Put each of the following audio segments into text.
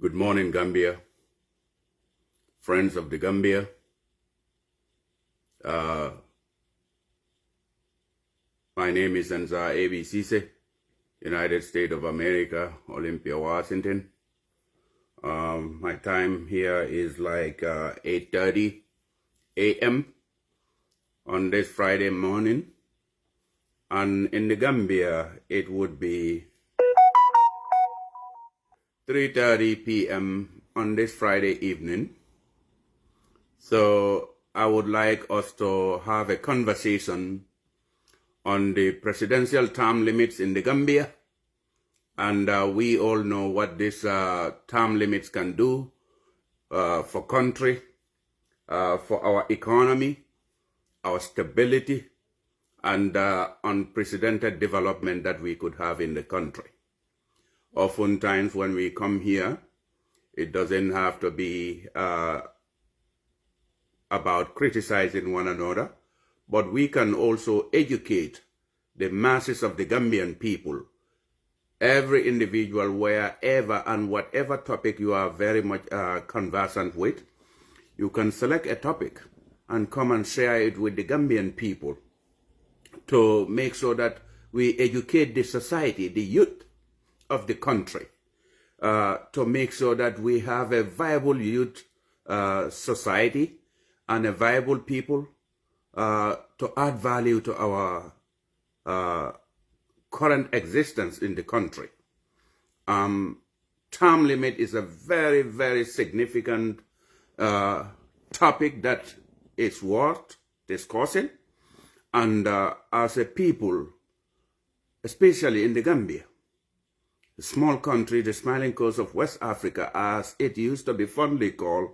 Good morning, Gambia, friends of the Gambia. My name is 𝒂𝒄𝒄𝒏, United States of America, Olympia, Washington. My time here is like 8:30 a.m. on this Friday morning. And in the Gambia, it would be 3:30 p.m. on this Friday evening. So I would like us to have a conversation on the presidential term limits in the Gambia. And we all know what these term limits can do for country, for our economy, our stability, and unprecedented development that we could have in the country. Oftentimes when we come here, it doesn't have to be about criticizing one another, but we can also educate the masses of the Gambian people, every individual, wherever and whatever topic you are very much conversant with. You can select a topic and come and share it with the Gambian people to make sure that we educate the society, the youth of the country, to make sure that we have a viable youth society and a viable people to add value to our current existence in the country. Term limit is a very, very significant topic that is worth discussing. And as a people, especially in the Gambia, a small country, the smiling coast of West Africa, as it used to be fondly called,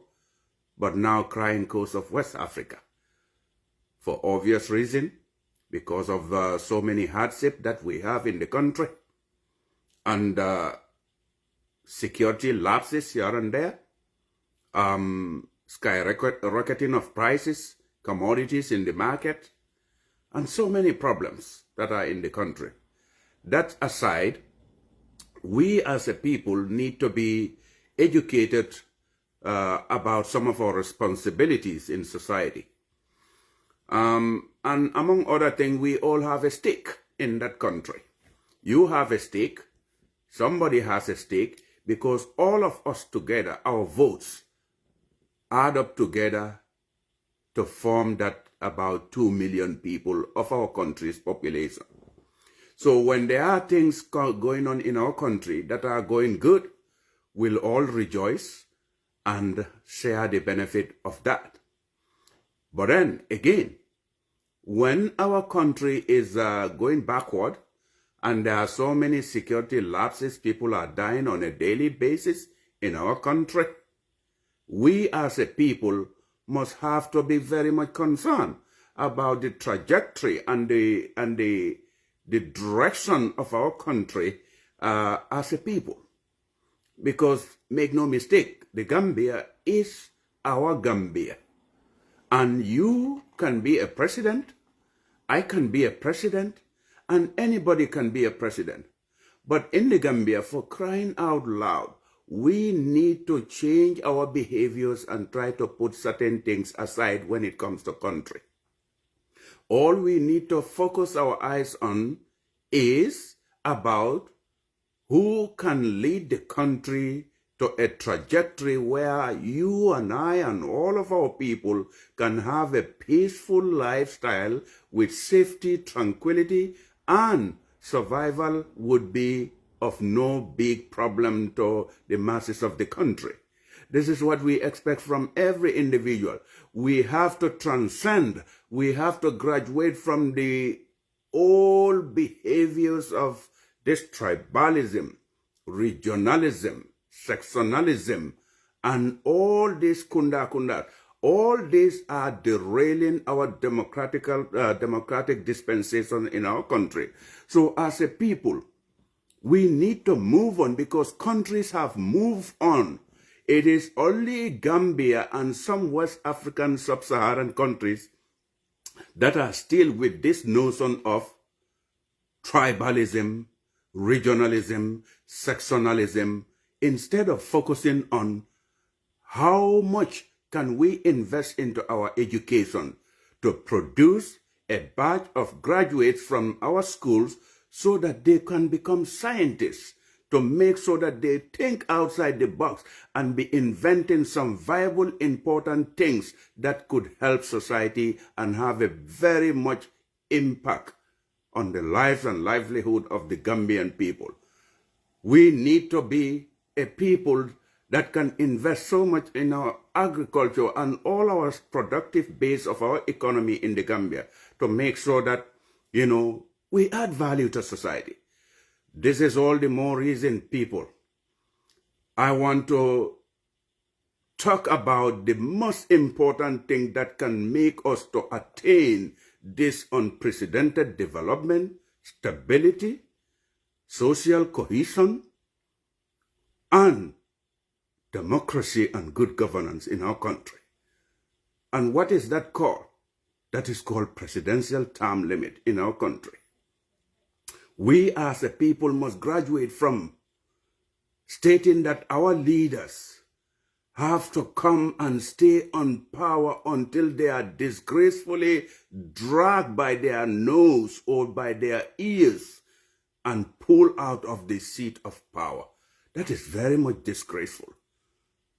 but now crying coast of West Africa. For obvious reason, because of so many hardships that we have in the country, and security lapses here and there, skyrocketing of prices, commodities in the market, and so many problems that are in the country. That aside, we as a people need to be educated about some of our responsibilities in society. And among other things, we all have a stake in that country. You have a stake, somebody has a stake, because all of us together, our votes, add up together to form that about 2 million people of our country's population. So when there are things going on in our country that are going good, we'll all rejoice and share the benefit of that. But then again, when our country is going backward and there are so many security lapses, people are dying on a daily basis in our country, we as a people must have to be very much concerned about the trajectory and the direction of our country as a people. Because make no mistake, the Gambia is our Gambia. And you can be a president, I can be a president, and anybody can be a president. But in the Gambia, for crying out loud, we need to change our behaviors and try to put certain things aside when it comes to country. All we need to focus our eyes on is about who can lead the country to a trajectory where you and I and all of our people can have a peaceful lifestyle with safety, tranquility, and survival would be of no big problem to the masses of the country. This is what we expect from every individual. We have to transcend, we have to graduate from the old behaviors of this tribalism, regionalism, sectionalism, and all this kunda. All these are derailing our democratic dispensation in our country. So as a people, we need to move on because countries have moved on. It is only Gambia and some West African sub-Saharan countries that are still with this notion of tribalism, regionalism, sectionalism, instead of focusing on how much can we invest into our education to produce a batch of graduates from our schools so that they can become scientists, to make sure that they think outside the box and be inventing some viable, important things that could help society and have a very much impact on the lives and livelihood of the Gambian people. We need to be a people that can invest so much in our agriculture and all our productive base of our economy in the Gambia to make sure that, we add value to society. This is all the more reason, people, I want to talk about the most important thing that can make us to attain this unprecedented development, stability, social cohesion, and democracy and good governance in our country. And what is that called? That is called presidential term limit in our country. We as a people must graduate from stating that our leaders have to come and stay on power until they are disgracefully dragged by their nose or by their ears and pulled out of the seat of power. That is very much disgraceful.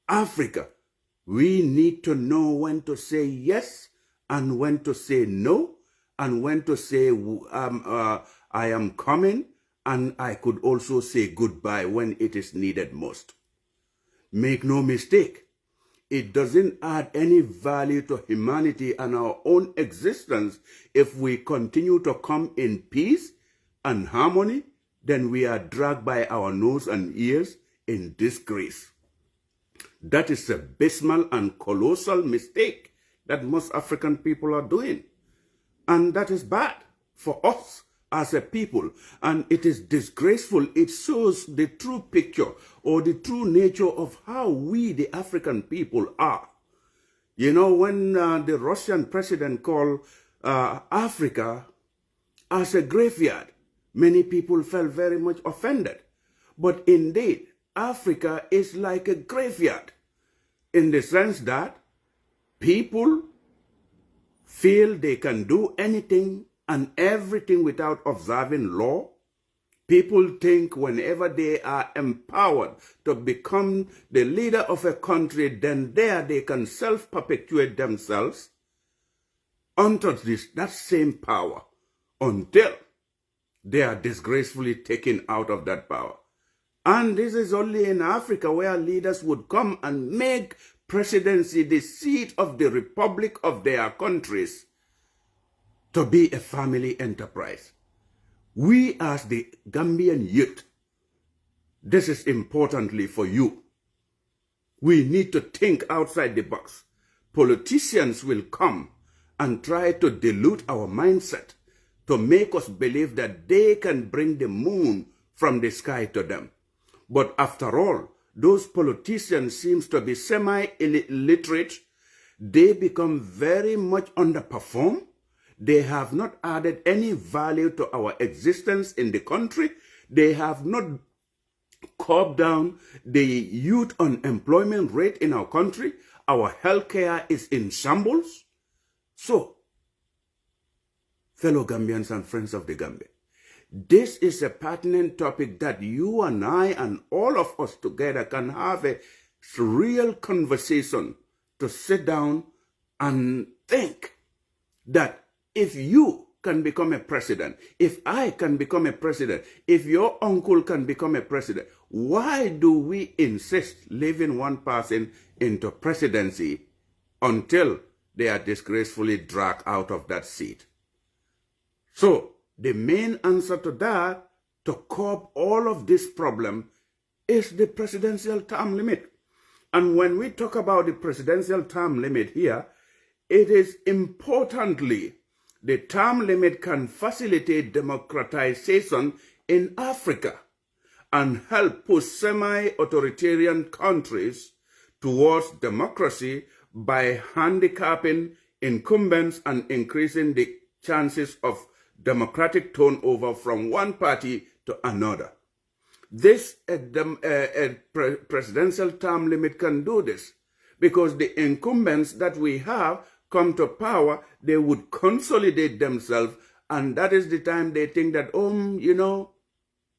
Africa, we need to know when to say yes and when to say no, and when to say I am coming, and I could also say goodbye when it is needed most. Make no mistake, it doesn't add any value to humanity and our own existence if we continue to come in peace and harmony. Then we are dragged by our nose and ears in disgrace. That is a abysmal and colossal mistake that most African people are doing. And that is bad for us as a people. And it is disgraceful. It shows the true picture or the true nature of how we, the African people, are. When the Russian president called Africa as a graveyard, many people felt very much offended. But indeed, Africa is like a graveyard in the sense that people feel they can do anything and everything without observing law. People think whenever they are empowered to become the leader of a country, then there they can self-perpetuate themselves unto that same power until they are disgracefully taken out of that power. And this is only in Africa where leaders would come and make presidency the seat of the republic of their countries to be a family enterprise. We as the Gambian youth, this is importantly for you. We need to think outside the box. Politicians will come and try to dilute our mindset to make us believe that they can bring the moon from the sky to them. But after all, those politicians seem to be semi-illiterate. They become very much underperformed. They have not added any value to our existence in the country. They have not curbed down the youth unemployment rate in our country. Our healthcare is in shambles. So, fellow Gambians and friends of the Gambia, this is a pertinent topic that you and I and all of us together can have a real conversation to sit down and think that if you can become a president, if I can become a president, if your uncle can become a president, why do we insist leaving one person into presidency until they are disgracefully dragged out of that seat? So, the main answer to that, to curb all of this problem, is the presidential term limit. And when we talk about the presidential term limit here, it is importantly, the term limit can facilitate democratization in Africa and help push semi-authoritarian countries towards democracy by handicapping incumbents and increasing the chances of democratic turnover from one party to another. This presidential term limit can do this because the incumbents that we have come to power, they would consolidate themselves, and that is the time they think that, you know,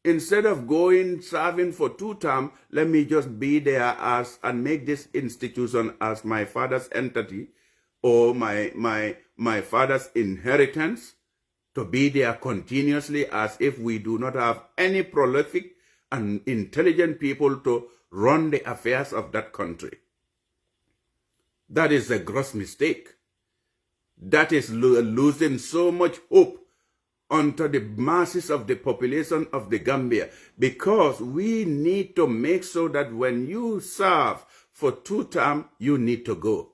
instead of going serving for 2 terms, let me just be there as and make this institution as my father's entity or my father's inheritance, to be there continuously as if we do not have any prolific and intelligent people to run the affairs of that country. That is a gross mistake. That is losing so much hope onto the masses of the population of the Gambia, because we need to make sure that when you serve for 2 terms, you need to go.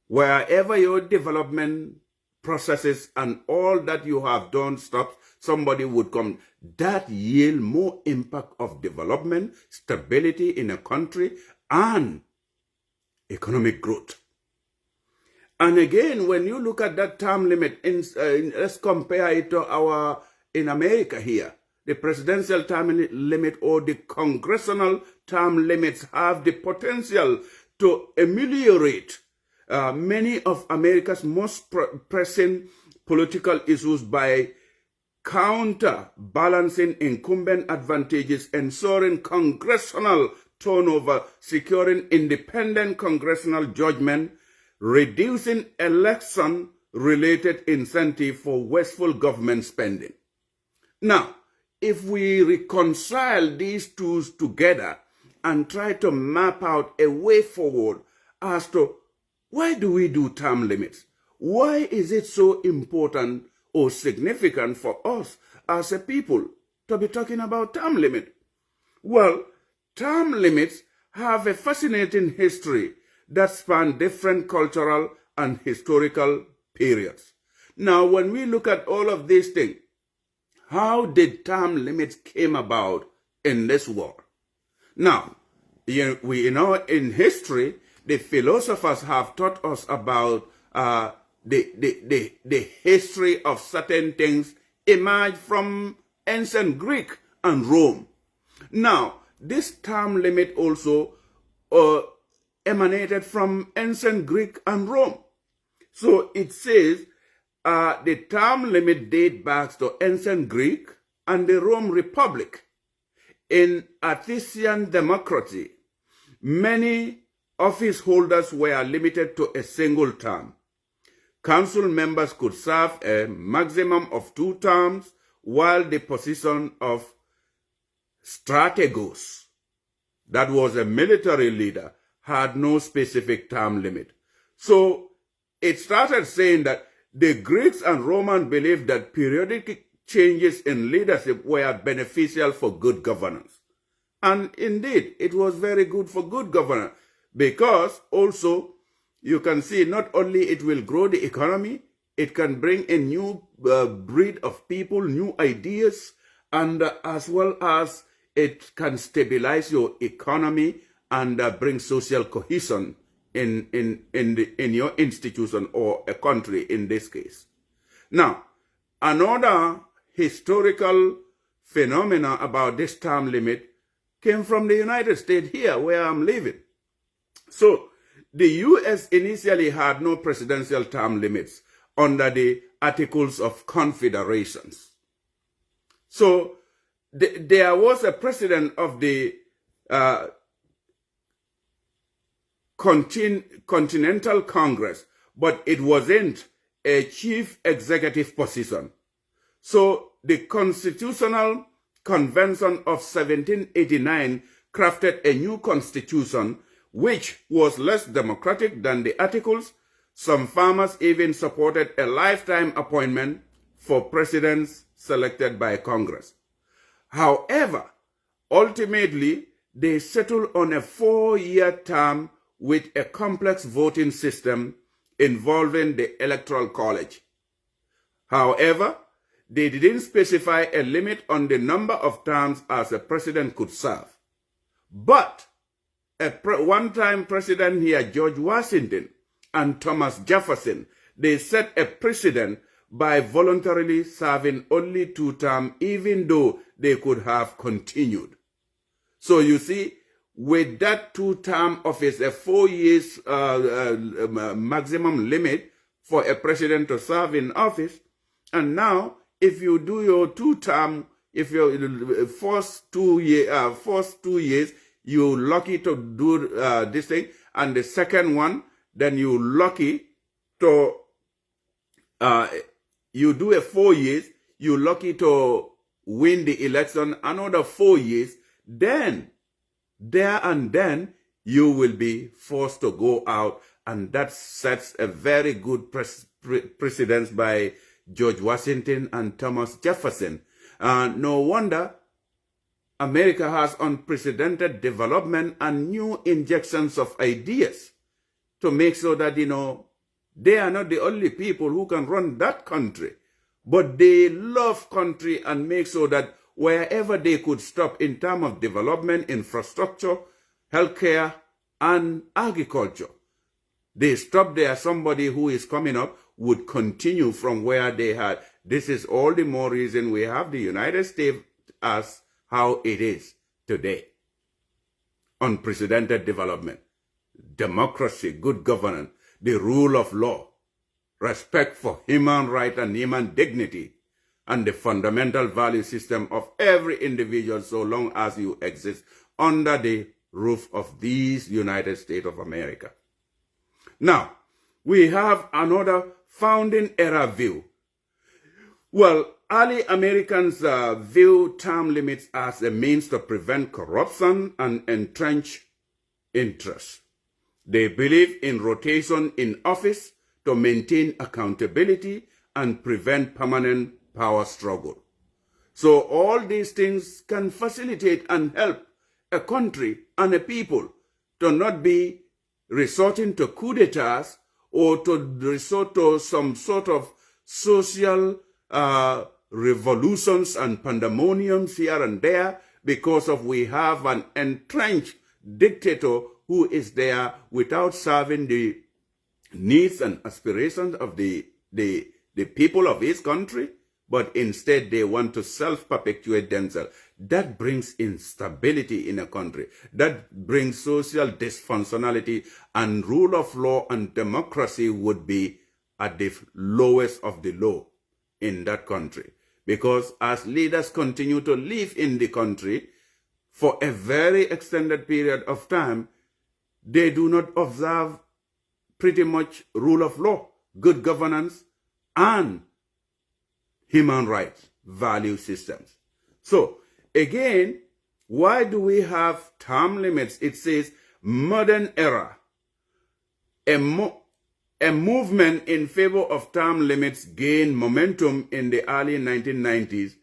Wherever your development processes and all that you have done stops, somebody would come. That yield more impact of development, stability in a country, and economic growth. And again, when you look at that term limit, let's compare it to in America here. The presidential term limit or the congressional term limits have the potential to ameliorate many of America's most pressing political issues by counterbalancing incumbent advantages, ensuring congressional turnover, securing independent congressional judgment, reducing election-related incentive for wasteful government spending. Now, if we reconcile these two together and try to map out a way forward as to why do we do term limits? Why is it so important or significant for us as a people to be talking about term limit? Well, term limits have a fascinating history that span different cultural and historical periods. Now, when we look at all of these things, how did term limits came about in this world? Now, we know in history, the philosophers have taught us about the history of certain things emerged from ancient Greek and Rome. Now, this term limit also emanated from ancient Greek and Rome. So it says the term limit dates back to ancient Greek and the Rome Republic. In Athenian democracy, many office holders were limited to a single term. Council members could serve a maximum of 2 terms, while the position of strategos, that was a military leader, had no specific term limit. So it started saying that the Greeks and Romans believed that periodic changes in leadership were beneficial for good governance. And indeed, it was very good for good governance, because also you can see not only it will grow the economy, it can bring a new breed of people, new ideas, and as well as it can stabilize your economy and bring social cohesion in your institution or a country in this case. Now, another historical phenomena about this term limit came from the United States here, where I'm living. So, the U.S. initially had no presidential term limits under the Articles of Confederation. So, there was a president of the Continental Congress, but it wasn't a chief executive position. So, the Constitutional Convention of 1789 crafted a new constitution which was less democratic than the Articles. Some farmers even supported a lifetime appointment for presidents selected by Congress. However, ultimately, they settled on a 4-year term with a complex voting system involving the Electoral College. However, they didn't specify a limit on the number of terms as a president could serve. But a one-time president here, George Washington and Thomas Jefferson, they set a precedent by voluntarily serving only 2 terms, even though they could have continued. So you see, with that 2-term office, a 4 years maximum limit for a president to serve in office, and now if you do your 2-term, if your first 2 years, you're lucky to do this thing, and the second one, then you're lucky to you do a 4 years, you're lucky to win the election another 4 years, then you will be forced to go out, and that sets a very good precedence by George Washington and Thomas Jefferson. No wonder America has unprecedented development and new injections of ideas to make sure that, they are not the only people who can run that country, but they love country and make sure that wherever they could stop in terms of development, infrastructure, healthcare, and agriculture, they stop there. Somebody who is coming up would continue from where they had. This is all the more reason we have the United States as how it is today. Unprecedented development, democracy, good governance, the rule of law, respect for human rights and human dignity, and the fundamental value system of every individual so long as you exist under the roof of these United States of America. Now, we have another founding era view. Well, early Americans view term limits as a means to prevent corruption and entrench interests. They believe in rotation in office to maintain accountability and prevent permanent power struggle. So all these things can facilitate and help a country and a people to not be resorting to coup d'etats or to resort to some sort of social revolutions and pandemoniums here and there because of we have an entrenched dictator who is there without serving the needs and aspirations of the people of his country, but instead they want to self-perpetuate themselves. That brings instability in a country. That brings social dysfunctionality, and rule of law and democracy would be at the lowest of the low in that country. Because as leaders continue to live in the country for a very extended period of time, they do not observe pretty much rule of law, good governance, and human rights value systems. So, again, why do we have term limits? It says modern era. A movement in favor of term limits gained momentum in the early 1990s.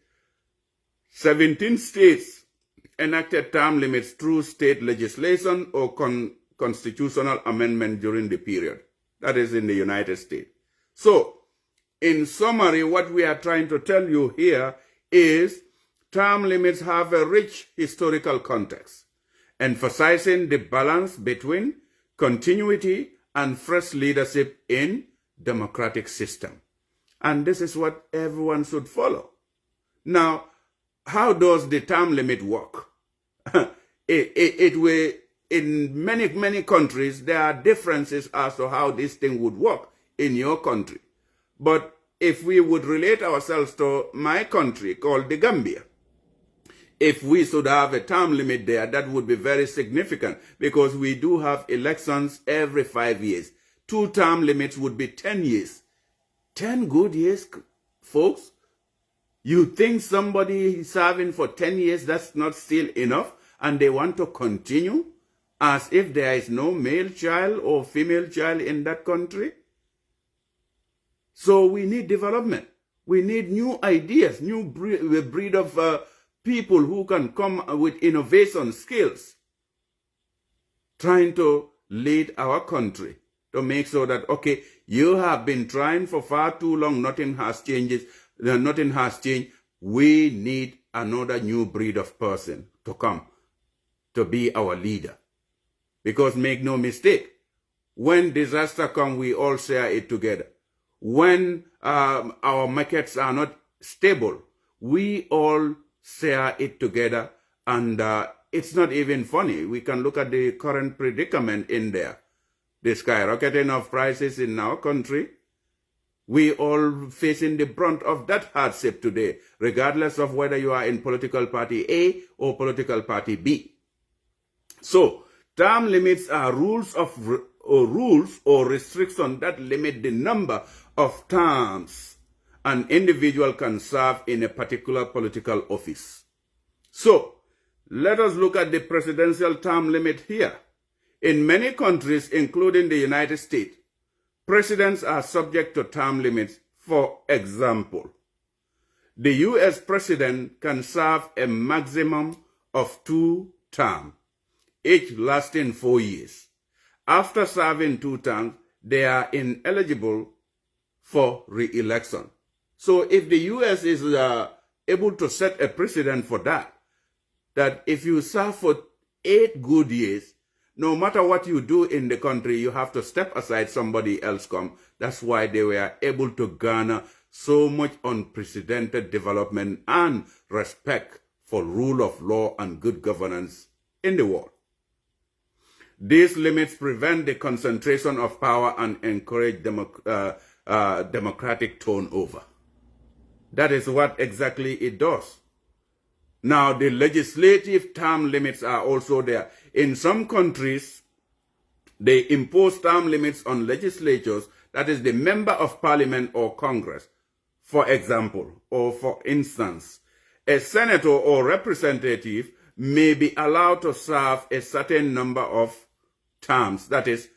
17 states enacted term limits through state legislation or constitutional amendment during the period. That is in the United States. So, in summary, what we are trying to tell you here is term limits have a rich historical context, emphasizing the balance between continuity and fresh leadership in democratic system. And this is what everyone should follow. Now, how does the term limit work? It will, in many countries, there are differences as to how this thing would work in your country. But if we would relate ourselves to my country called the Gambia, if we should have a term limit there, that would be very significant because we do have elections every 5 years. 2 term limits would be 10 years. 10 good years, folks? You think somebody is serving for 10 years, that's not still enough, and they want to continue as if there is no male child or female child in that country? So we need development. We need new ideas, new breed of people who can come with innovation skills, trying to lead our country to make sure that, okay, you have been trying for far too long, nothing has changed. We need another new breed of person to come to be our leader. Because make no mistake, when disaster comes, we all share it together. when our markets are not stable, we all share it together, and it's not even funny. We can look at the current predicament in there. The skyrocketing of prices in our country. We all facing the brunt of that hardship today, regardless of whether you are in political party A or political party B. So, term limits are rules or restrictions that limit the number of terms an individual can serve in a particular political office. So, let us look at the presidential term limit here. In many countries, including the United States, presidents are subject to term limits. For example, the U.S. president can serve a maximum of 2 terms, each lasting 4 years. After serving 2 terms, they are ineligible for re-election. So if the U.S. is able to set a precedent for that if you serve for 8 good years, no matter what you do in the country, you have to step aside, somebody else come. That's why they were able to garner so much unprecedented development and respect for rule of law and good governance in the world. These limits prevent the concentration of power and encourage democratic turnover. That is what exactly it does. Now, the legislative term limits are also there. In some countries, they impose term limits on legislatures, that is the member of parliament or Congress. For example, or for instance, a senator or representative may be allowed to serve a certain number of terms, that is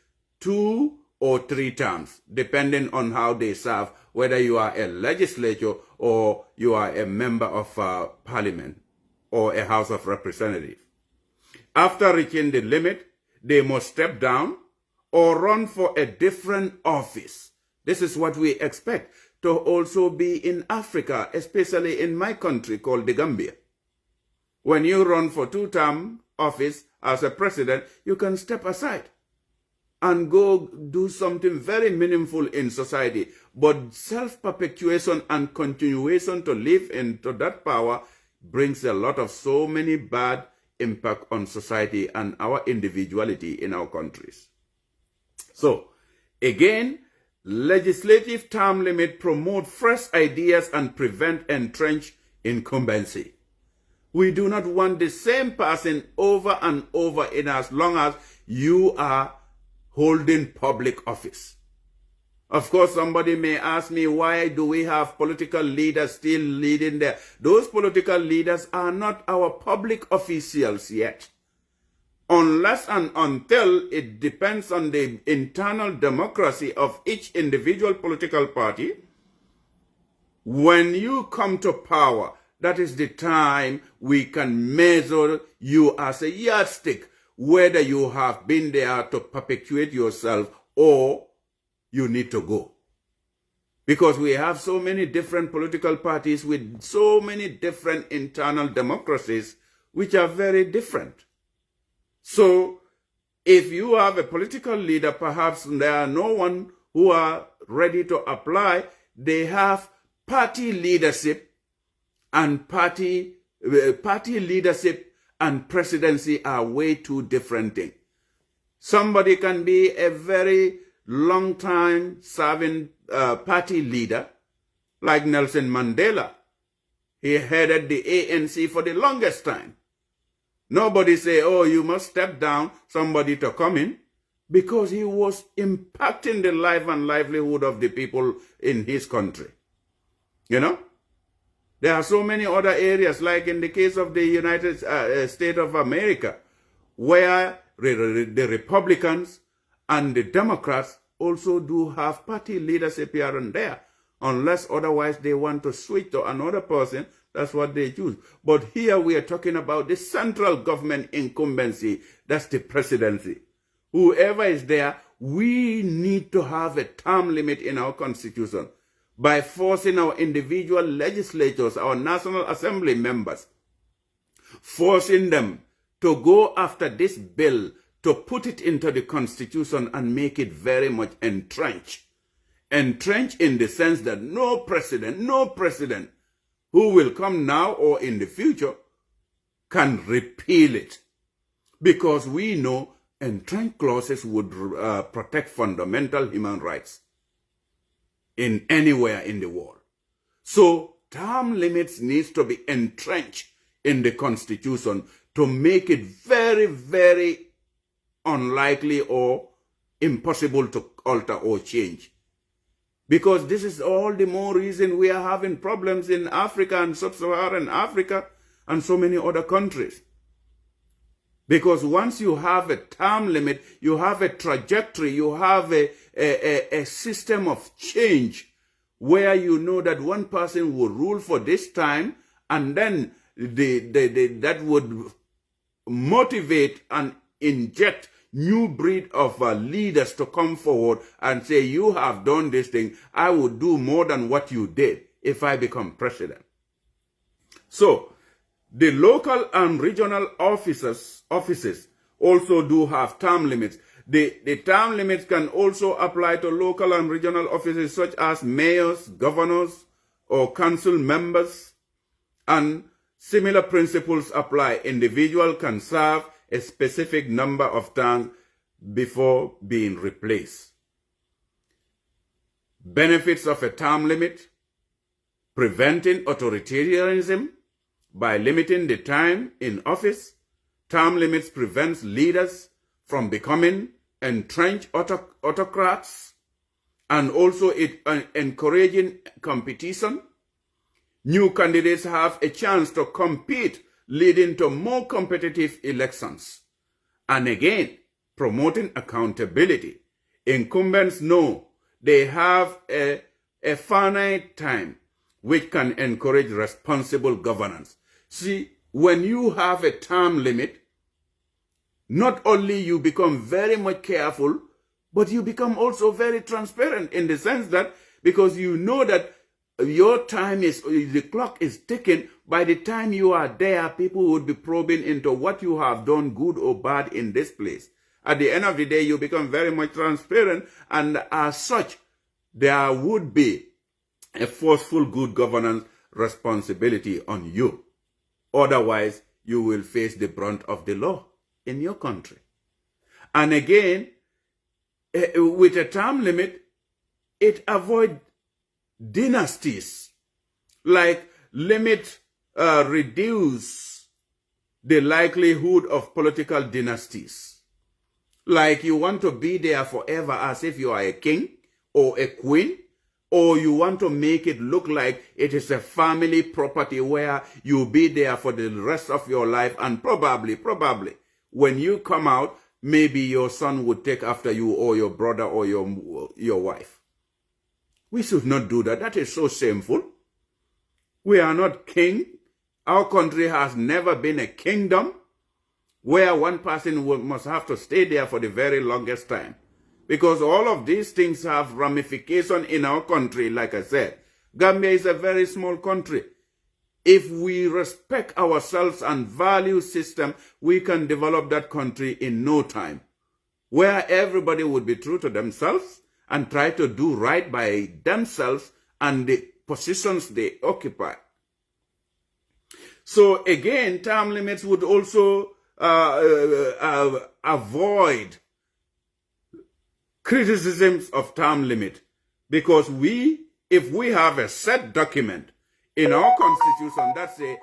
2 or 3 terms, depending on how they serve, whether you are a legislator or you are a member of parliament or a House of Representatives. After reaching the limit, they must step down or run for a different office. This is what we expect to also be in Africa, especially in my country called the Gambia. When you run for 2-term office as a president, you can step aside and go do something very meaningful in society. But self-perpetuation and continuation to live into that power brings a lot of so many bad impact on society and our individuality in our countries. So, again, legislative term limit promote fresh ideas and prevent entrenched incumbency. We do not want the same person over and over in as long as you are holding public office. Of course, somebody may ask me, why do we have political leaders still leading there? Those political leaders are not our public officials yet. Unless and until it depends on the internal democracy of each individual political party, when you come to power, that is the time we can measure you as a yardstick, whether you have been there to perpetuate yourself or you need to go. Because we have so many different political parties with so many different internal democracies which are very different. So, if you have a political leader, perhaps there are no one who are ready to apply. They have party leadership, and party leadership and presidency are way 2 different things. Somebody can be a very long time serving party leader, like Nelson Mandela. He headed the ANC for the longest time. Nobody say, oh, you must step down, somebody to come in, because he was impacting the life and livelihood of the people in his country. You know? There are so many other areas, like in the case of the United States of America, where the Republicans and the Democrats also do have party leadership here and there. Unless otherwise they want to switch to another person, that's what they choose. But here we are talking about the central government incumbency. That's the presidency. Whoever is there, we need to have a term limit in our constitution by forcing our individual legislators, our National Assembly members, forcing them to go after this bill, to put it into the constitution and make it very much entrenched. entrenched in the sense that no president who will come now or in the future can repeal it. Because we know entrenched clauses would protect fundamental human rights in anywhere in the world. So term limits needs to be entrenched in the Constitution to make it very, very unlikely or impossible to alter or change. Because this is all the more reason we are having problems in Africa and sub-Saharan Africa and so many other countries. Because once you have a term limit, you have a trajectory, you have a system of change where you know that one person will rule for this time, and then that would motivate and inject new breed of leaders to come forward and say, you have done this thing, I will do more than what you did if I become president. So, the local and regional offices also do have term limits. The term limits can also apply to local and regional offices such as mayors, governors, or council members, and similar principles apply. Individual can serve a specific number of terms before being replaced. Benefits of a term limit: preventing authoritarianism by limiting the time in office. Term limits prevents leaders from becoming entrenched autocrats, and also it encouraging competition. New candidates have a chance to compete, leading to more competitive elections. And again, promoting accountability. Incumbents know they have a finite time, which can encourage responsible governance. See, when you have a term limit, not only you become very much careful, but you become also very transparent in the sense that because you know that your time is, the clock is ticking, by the time you are there, people would be probing into what you have done, good or bad, in this place. At the end of the day, you become very much transparent, and as such, there would be a forceful good governance responsibility on you. Otherwise, you will face the brunt of the law in your country. And again, with a term limit, it avoids dynasties, like reduce the likelihood of political dynasties. Like you want to be there forever as if you are a king or a queen, or you want to make it look like it is a family property where you'll be there for the rest of your life, and probably, when you come out, maybe your son would take after you, or your brother, or your wife. We should not do that. That is so shameful. We are not king. Our country has never been a kingdom where one person must have to stay there for the very longest time. Because all of these things have ramification in our country. Like I said, Gambia is a very small country. If we respect ourselves and value system, we can develop that country in no time, where everybody would be true to themselves and try to do right by themselves and the positions they occupy. So again, term limits would also avoid criticisms of term limit, because if we have a set document in our constitution that say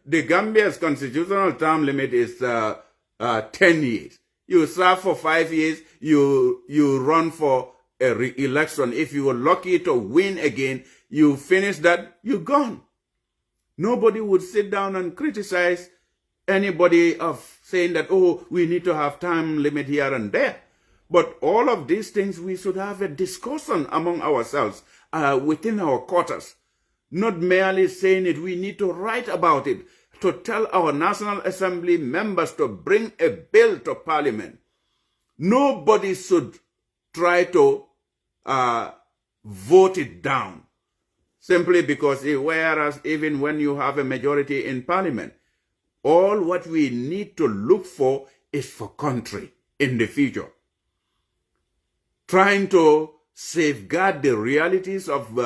the Gambia's constitutional term limit is 10 years. You serve for 5 years, you run for a re-election. If you were lucky to win again, you finish that, you're gone. Nobody would sit down and criticize anybody of saying that, oh, we need to have time limit here and there. But all of these things, we should have a discussion among ourselves within our quarters. Not merely saying it, we need to write about it, to tell our National Assembly members to bring a bill to Parliament. Nobody should try to vote it down, simply because, whereas even when you have a majority in Parliament, all what we need to look for is for country in the future. Trying to safeguard the realities of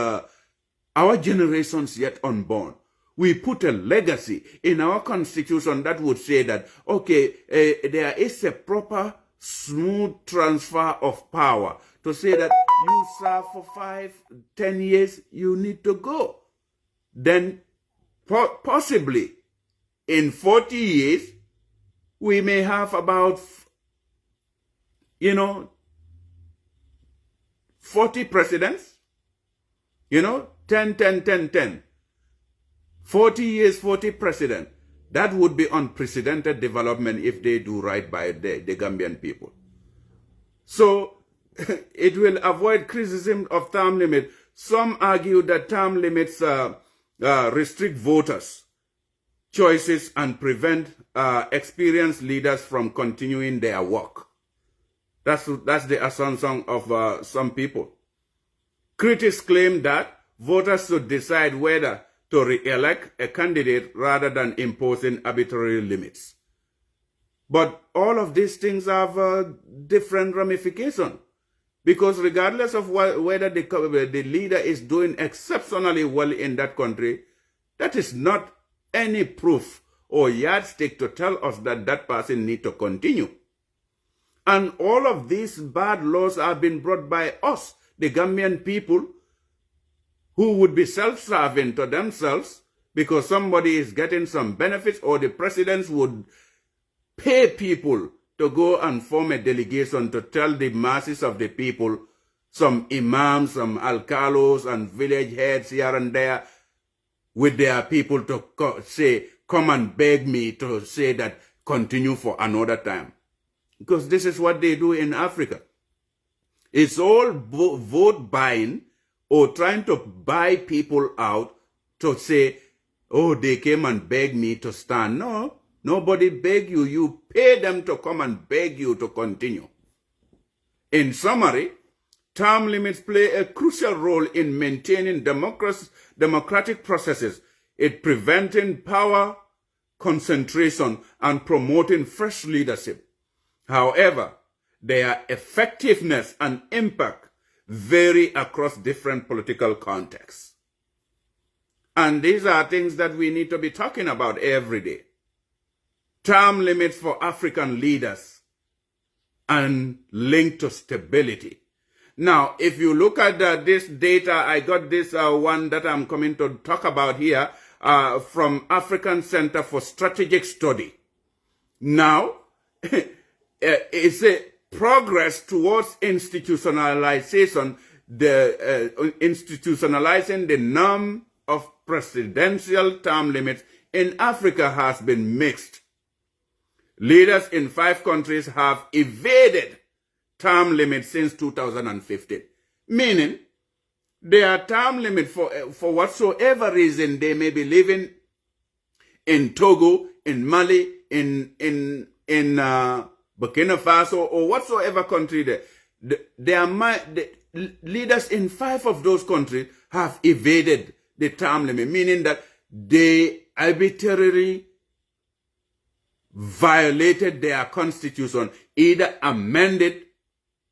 our generations yet unborn. We put a legacy in our constitution that would say that, okay, there is a proper, smooth transfer of power to say that you serve for 5, 10 years, you need to go. Then possibly in 40 years, we may have about, 40 presidents, 10, 10, 10, 10. 40 years, 40 president. That would be unprecedented development if they do right by the Gambian people. So it will avoid criticism of term limit. Some argue that term limits restrict voters' choices and prevent experienced leaders from continuing their work. That's the assumption of some people. Critics claim that voters should decide whether to re-elect a candidate rather than imposing arbitrary limits. But all of these things have different ramifications, because regardless of whether the leader is doing exceptionally well in that country, that is not any proof or yardstick to tell us that that person needs to continue. And all of these bad laws have been brought by us, the Gambian people, who would be self-serving to themselves because somebody is getting some benefits, or the presidents would pay people to go and form a delegation to tell the masses of the people, some imams, some alcalos and village heads here and there, with their people to say, come and beg me to say that continue for another time. Because this is what they do in Africa. It's all vote buying, or trying to buy people out to say, oh, they came and begged me to stand. No, nobody begged you. You pay them to come and beg you to continue. In summary, term limits play a crucial role in maintaining democratic processes, in preventing power concentration, and promoting fresh leadership. However, their effectiveness and impact vary across different political contexts. And these are things that we need to be talking about every day. Term limits for African leaders and linked to stability. Now, if you look at this data, I got this one that I'm coming to talk about here from African Center for Strategic Study. Now, it's a progress towards institutionalization, institutionalizing the norm of presidential term limits in Africa has been mixed. Leaders in 5 countries have evaded term limits since 2015, meaning their term limit for whatsoever reason they may be living in Togo, in Mali, in Burkina Faso, or whatsoever country the leaders in 5 of those countries have evaded the term limit, meaning that they arbitrarily violated their constitution, either amended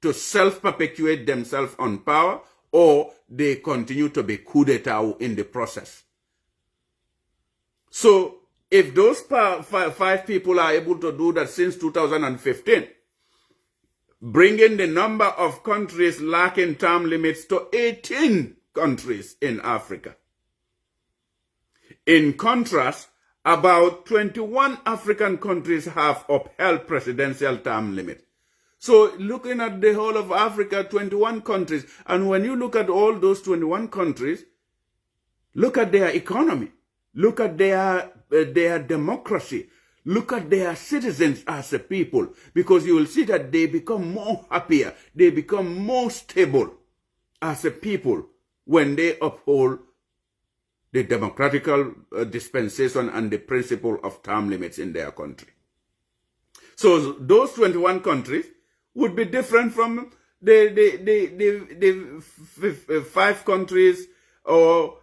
to self-perpetuate themselves on power, or they continue to be coup d'etat in the process. So, if those 5 people are able to do that since 2015, bringing the number of countries lacking term limits to 18 countries in Africa. In contrast, about 21 African countries have upheld presidential term limits. So looking at the whole of Africa, 21 countries, and when you look at all those 21 countries, look at their economy, look at their democracy, look at their citizens as a people, because you will see that they become more happier, they become more stable as a people when they uphold the democratical dispensation and the principle of term limits in their country. So those 21 countries would be different from the 5 countries, or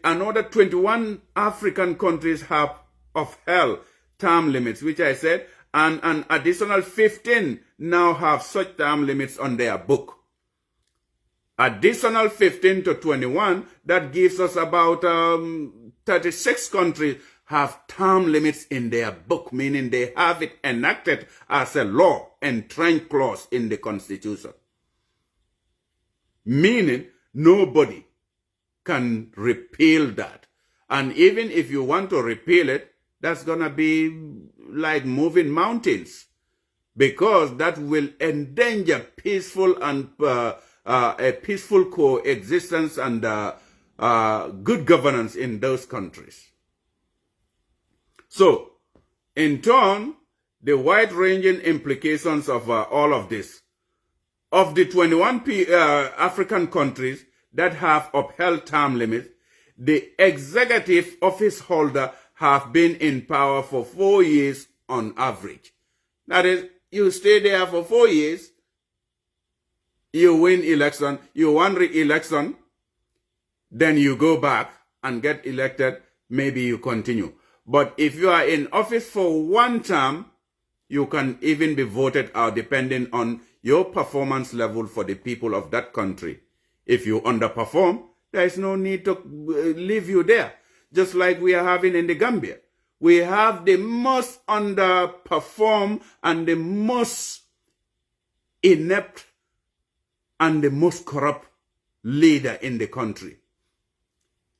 another 21 African countries have upheld term limits, which I said, and an additional 15 now have such term limits on their book. Additional 15 to 21, that gives us about 36 countries have term limits in their book, meaning they have it enacted as a law, entrenched clause in the Constitution. Meaning nobody can repeal that. And even if you want to repeal it, that's going to be like moving mountains, because that will endanger peaceful and a peaceful coexistence and good governance in those countries. So, in turn, the wide-ranging implications of all of this, of the 21 African countries that have upheld term limits, the executive office holder have been in power for 4 years on average. That is, you stay there for 4 years, you win election, you won re-election, then you go back and get elected, maybe you continue. But if you are in office for one term, you can even be voted out depending on your performance level for the people of that country. If you underperform, there is no need to leave you there. Just like we are having in the Gambia. We have the most underperformed and the most inept and the most corrupt leader in the country.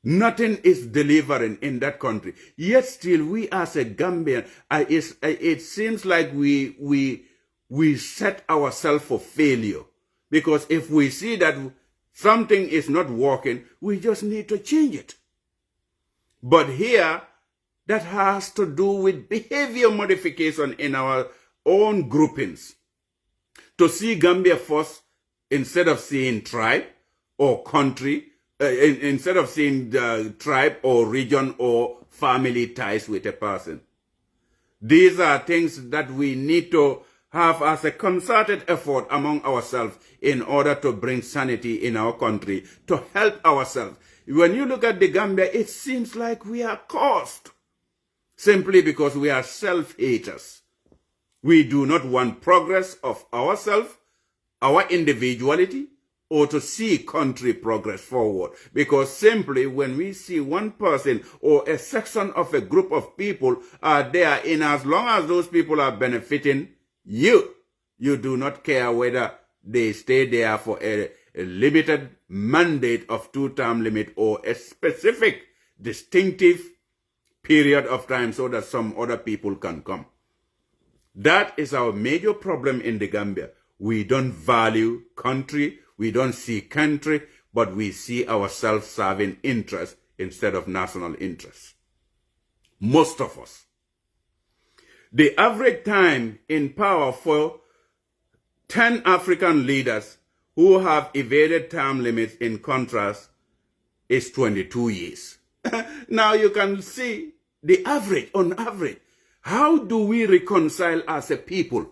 Nothing is delivering in that country. Yet still, we as a Gambian, it seems like we set ourselves for failure. Because if we see that something is not working, we just need to change it. But here, that has to do with behavior modification in our own groupings. To see Gambia first, instead of seeing tribe or country, instead of seeing tribe or region or family ties with a person. These are things that we need to have as a concerted effort among ourselves in order to bring sanity in our country, to help ourselves. When you look at the Gambia, it seems like we are cursed simply because we are self-haters. We do not want progress of ourselves, our individuality, or to see country progress forward. Because simply when we see one person or a section of a group of people are there, in as long as those people are benefiting you do not care whether they stay there for a limited mandate of 2-term limit or a specific distinctive period of time so that some other people can come. That is our major problem in the Gambia. We don't value country, we don't see country, but we see our self-serving interests instead of national interests. Most of us. The average time in power for 10 African leaders who have evaded term limits in contrast is 22 years. Now you can see the average, on average. How do we reconcile as a people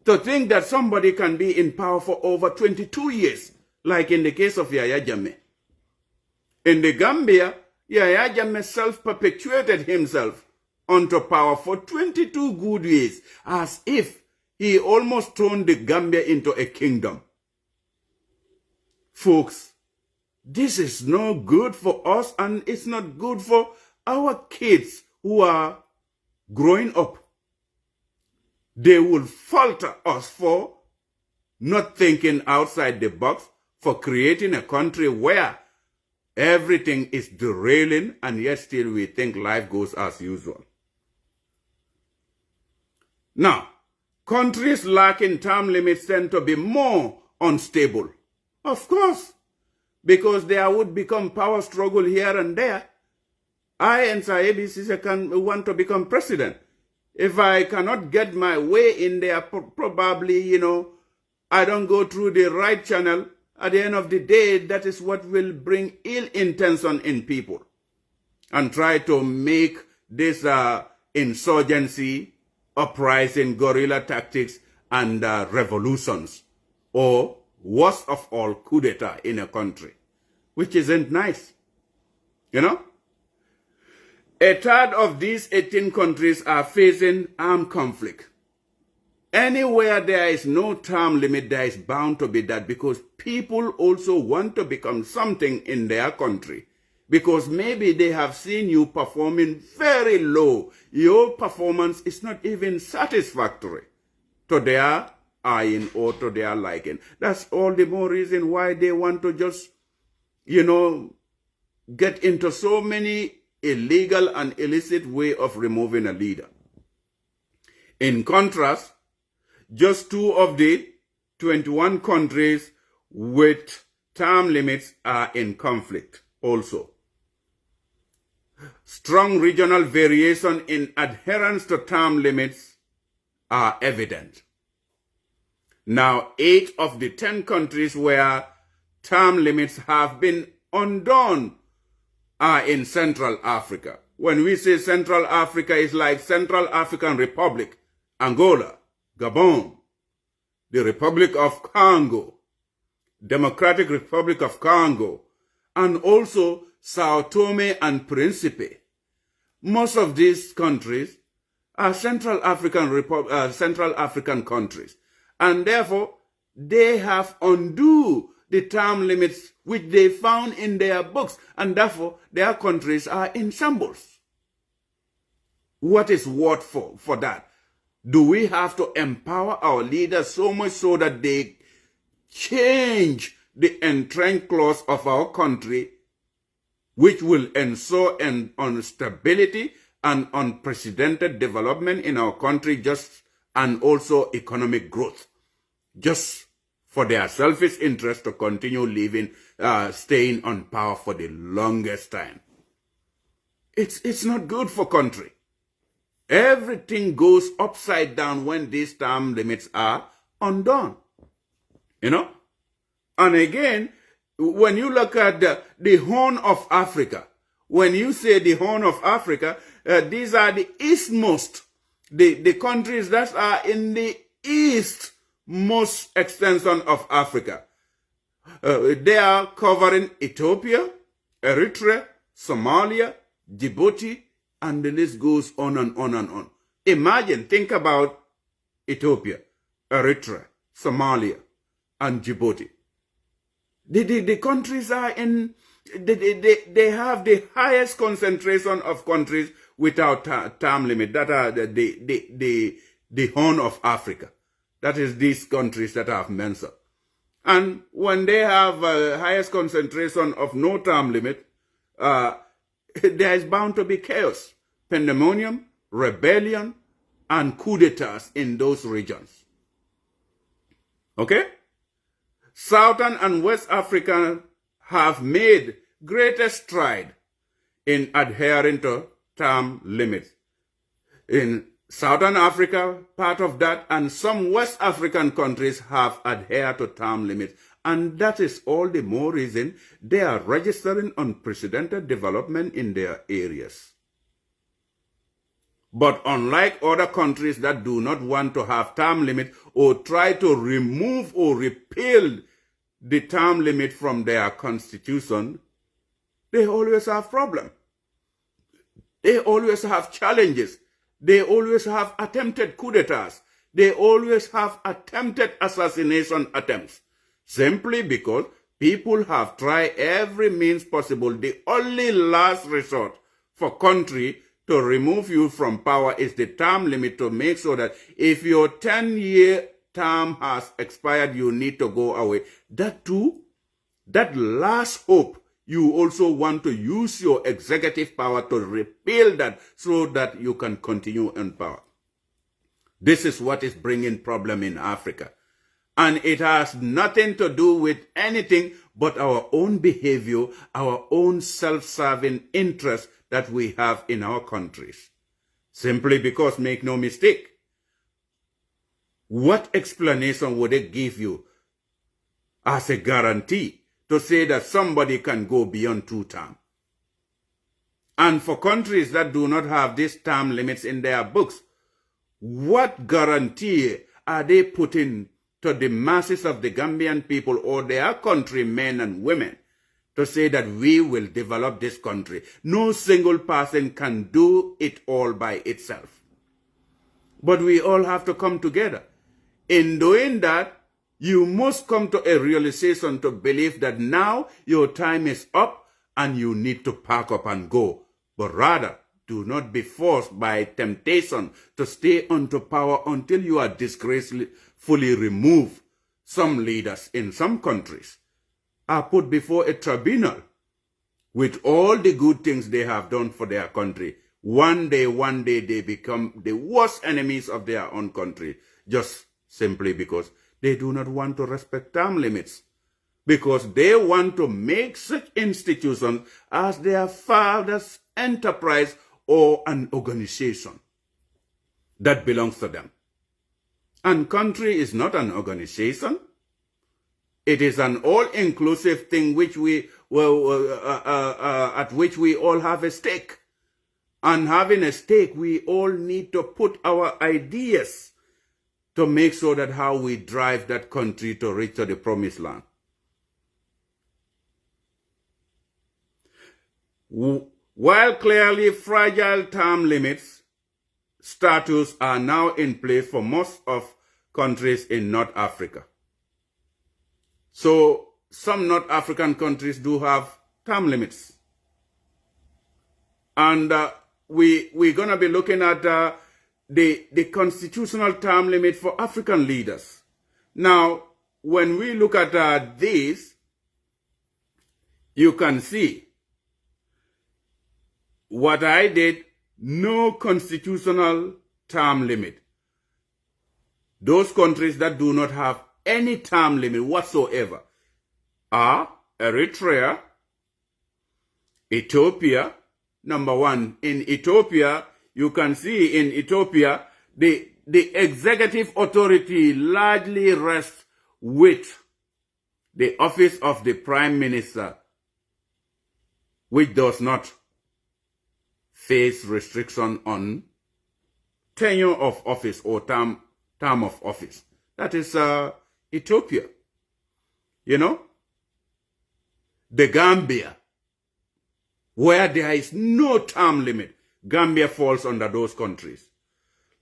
to think that somebody can be in power for over 22 years, like in the case of Yahya Jammeh? In the Gambia, Yahya Jammeh self-perpetuated himself onto power for 22 good years, as if he almost turned the Gambia into a kingdom. Folks, this is no good for us, and it's not good for our kids who are growing up. They will falter us for not thinking outside the box, for creating a country where everything is derailing, and yet still we think life goes as usual. Now, countries lacking term limits tend to be more unstable. Of course, because there would become power struggle here and there. I and 𝒂𝒊𝒏 can want to become president. If I cannot get my way in there, probably, I don't go through the right channel. At the end of the day, that is what will bring ill intention in people and try to make this insurgency, uprising, guerrilla tactics, and revolutions, or worst of all, coup d'etat in a country, which isn't nice. A third of these 18 countries are facing armed conflict. Anywhere there is no term limit, there is bound to be that, because people also want to become something in their country. Because maybe they have seen you performing very low. Your performance is not even satisfactory to their eyeing or to their liking. That's all the more reason why they want to just, get into so many illegal and illicit way of removing a leader. In contrast, just 2 of the 21 countries with term limits are in conflict also. Strong regional variation in adherence to term limits are evident. Now, 8 of the 10 countries where term limits have been undone are in Central Africa. When we say Central Africa, it's like Central African Republic, Angola, Gabon, the Republic of Congo, Democratic Republic of Congo, and also Sao Tome and Principe. Most of these countries are Central African countries, and therefore they have undone the term limits which they found in their books, and therefore their countries are in shambles. What is what for that? Do we have to empower our leaders so much so that they change the entrenched clause of our country, which will ensure on stability and unprecedented development in our country, and also economic growth, just for their selfish interest to continue staying on power for the longest time? It's not good for country. Everything goes upside down when these term limits are undone. And again, when you look at the Horn of Africa, when you say the Horn of Africa, these are the eastmost, the countries that are in the eastmost extension of Africa. They are covering Ethiopia, Eritrea, Somalia, Djibouti, and the list goes on and on and on. Think about Ethiopia, Eritrea, Somalia, and Djibouti. The countries are in, they have the highest concentration of countries without term limit. That are the Horn of Africa. That is these countries that I have mentioned. And when they have highest concentration of no term limit, there is bound to be chaos, pandemonium, rebellion, and coup d'etats in those regions. Okay? Southern and West Africa have made greatest stride in adhering to term limits. In Southern Africa, part of that, and some West African countries have adhered to term limits. And that is all the more reason they are registering unprecedented development in their areas. But unlike other countries that do not want to have term limit or try to remove or repeal the term limit from their constitution, they always have problems. They always have challenges. They always have attempted coup d'etats. They always have attempted assassination attempts. Simply because people have tried every means possible. The only last resort for country to remove you from power is the term limit, to make sure that if your 10-year term has expired, you need to go away. That too, that last hope, you also want to use your executive power to repeal that so that you can continue in power. This is what is bringing problem in Africa. And it has nothing to do with anything but our own behavior, our own self-serving interest that we have in our countries. Simply because, make no mistake, what explanation would it give you as a guarantee to say that somebody can go beyond 2 terms? And for countries that do not have these term limits in their books, what guarantee are they putting to the masses of the Gambian people or their countrymen and women to say that we will develop this country? No single person can do it all by itself. But we all have to come together. In doing that, you must come to a realization to believe that now your time is up and you need to pack up and go. But rather, do not be forced by temptation to stay onto power until you are disgracefully removed. Some leaders in some countries are put before a tribunal with all the good things they have done for their country. One day they become the worst enemies of their own country, just simply because they do not want to respect term limits, because they want to make such institutions as their father's enterprise or an organization that belongs to them. And country is not an organization. It is an all-inclusive thing which at which we all have a stake. And having a stake, we all need to put our ideas to make sure that how we drive that country to reach to the promised land. While clearly fragile term limits status are now in place for most of countries in North Africa. So some North African countries do have term limits. And we're going to be looking at the constitutional term limit for African leaders. Now, when we look at this, you can see what I did, no constitutional term limit. Those countries that do not have any term limit whatsoever are Eritrea, Ethiopia. Number one, in Ethiopia, you can see in Ethiopia, the executive authority largely rests with the office of the Prime Minister, which does not face restriction on tenure of office or term of office. That is Ethiopia. You know? The Gambia, where there is no term limit, Gambia falls under those countries.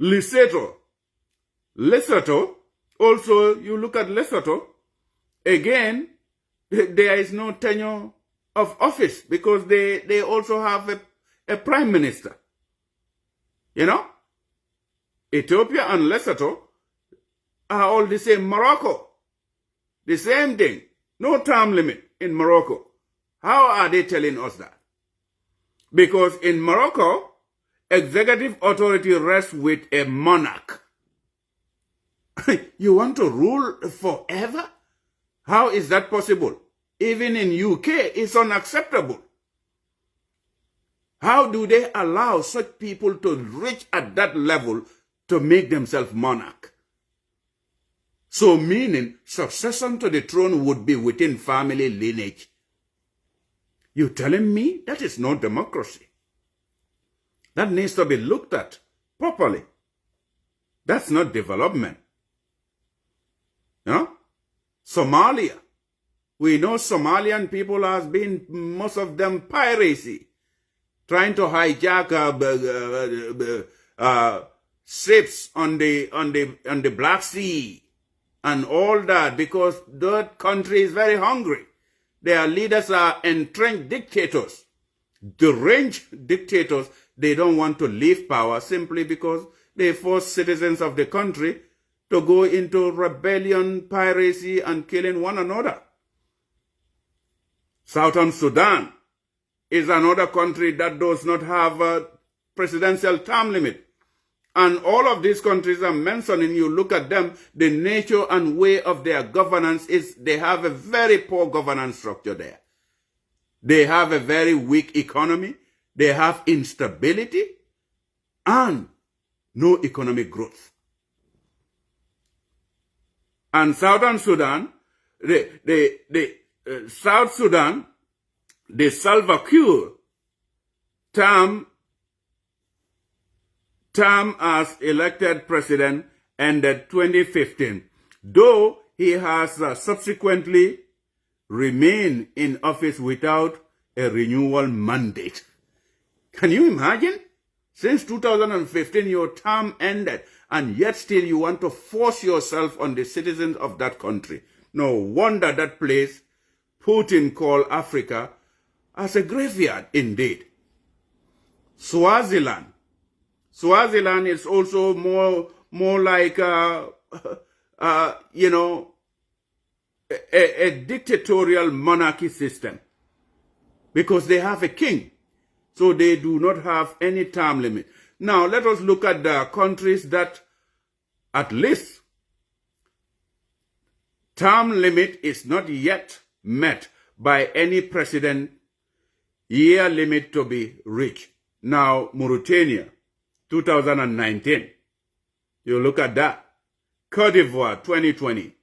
Lesotho, also you look at Lesotho, again, there is no tenure of office because they also have a prime minister. You know? Ethiopia and Lesotho are all the same. Morocco, the same thing. No term limit in Morocco. How are they telling us that? Because in Morocco, executive authority rests with a monarch. You want to rule forever? How is that possible? Even in UK, it's unacceptable. How do they allow such people to reach at that level to make themselves monarch? So meaning succession to the throne would be within family lineage. You telling me that is not democracy? That needs to be looked at properly. That's not development. You know? Somalia. We know Somalian people has been, most of them, piracy. Trying to hijack ships on the Black Sea and all that, because that country is very hungry. Their leaders are entrenched dictators, deranged dictators. They don't want to leave power simply because they force citizens of the country to go into rebellion, piracy, and killing one another. Southern Sudan is another country that does not have a presidential term limit. And all of these countries I'm mentioning, you look at them, the nature and way of their governance is they have a very poor governance structure there. They have a very weak economy. They have instability and no economic growth. And Southern Sudan, South Sudan, the Salva Kiir term as elected president ended 2015, though he has subsequently remained in office without a renewal mandate. Can you imagine? Since 2015, your term ended, and yet still you want to force yourself on the citizens of that country. No wonder that place Putin called Africa as a graveyard indeed. Swaziland. Swaziland is also more like, you know, a dictatorial monarchy system, because they have a king, so they do not have any term limit. Now let us look at the countries that at least term limit is not yet met by any president, year limit to be reached. Now Mauritania, 2019. You look at that. Côte d'Ivoire, 2020.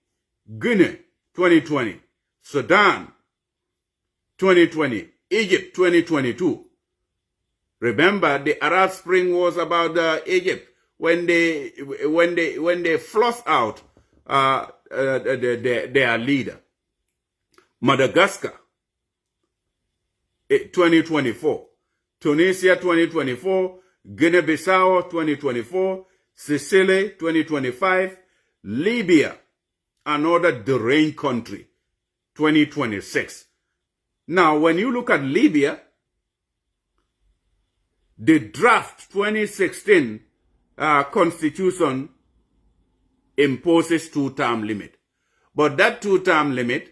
Guinea, 2020. Sudan, 2020. Egypt, 2022. Remember, the Arab Spring was about Egypt when they flush out their leader. Madagascar, 2024. Tunisia, 2024. Guinea-Bissau, 2024. Sicily, 2025. Libya, another deranged country, 2026. Now, when you look at Libya, the draft 2016 constitution imposes two-term limit. But that two-term limit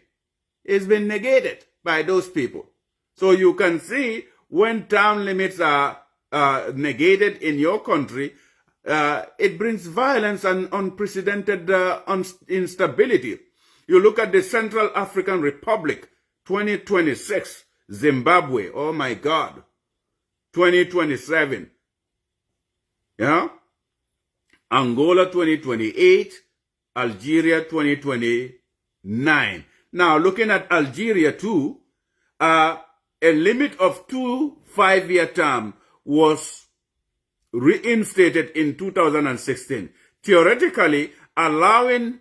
has been negated by those people. So you can see when term limits are negated in your country, it brings violence and unprecedented instability. You look at the Central African Republic, 2026, Zimbabwe, oh my God, 2027, yeah, Angola 2028, Algeria 2029. Now looking at Algeria too, a limit of 2 5-year terms was reinstated in 2016, theoretically allowing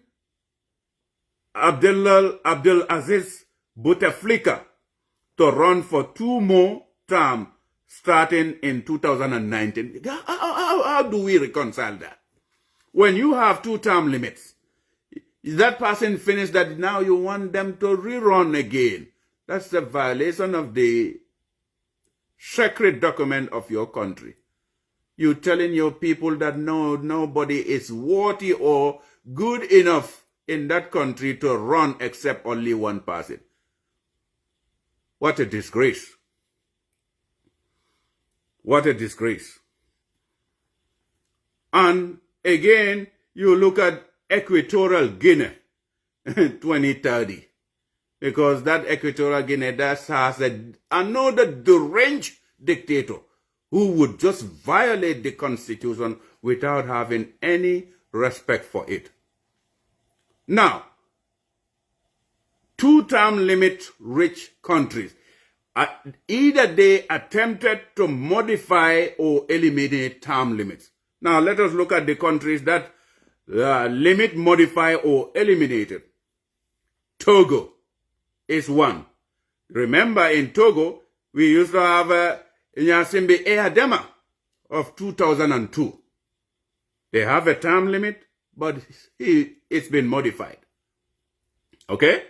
Abdelaziz Bouteflika to run for 2 more terms starting in 2019. How do we reconcile that? When you have 2 term limits, that person finished that, now you want them to rerun again. That's the violation of the sacred document of your country. You're telling your people that nobody is worthy or good enough in that country to run except only one person. What a disgrace. What a disgrace. And again, you look at Equatorial Guinea 2030. Because that Equatorial Guinea has another deranged dictator who would just violate the constitution without having any respect for it. Now, 2-term limit rich countries, either they attempted to modify or eliminate term limits. Now, let us look at the countries that limit, modify, or eliminated. Togo is one. Remember, in Togo, we used to have Gnassingbé Eyadema of 2002. They have a term limit, but it's been modified. Okay?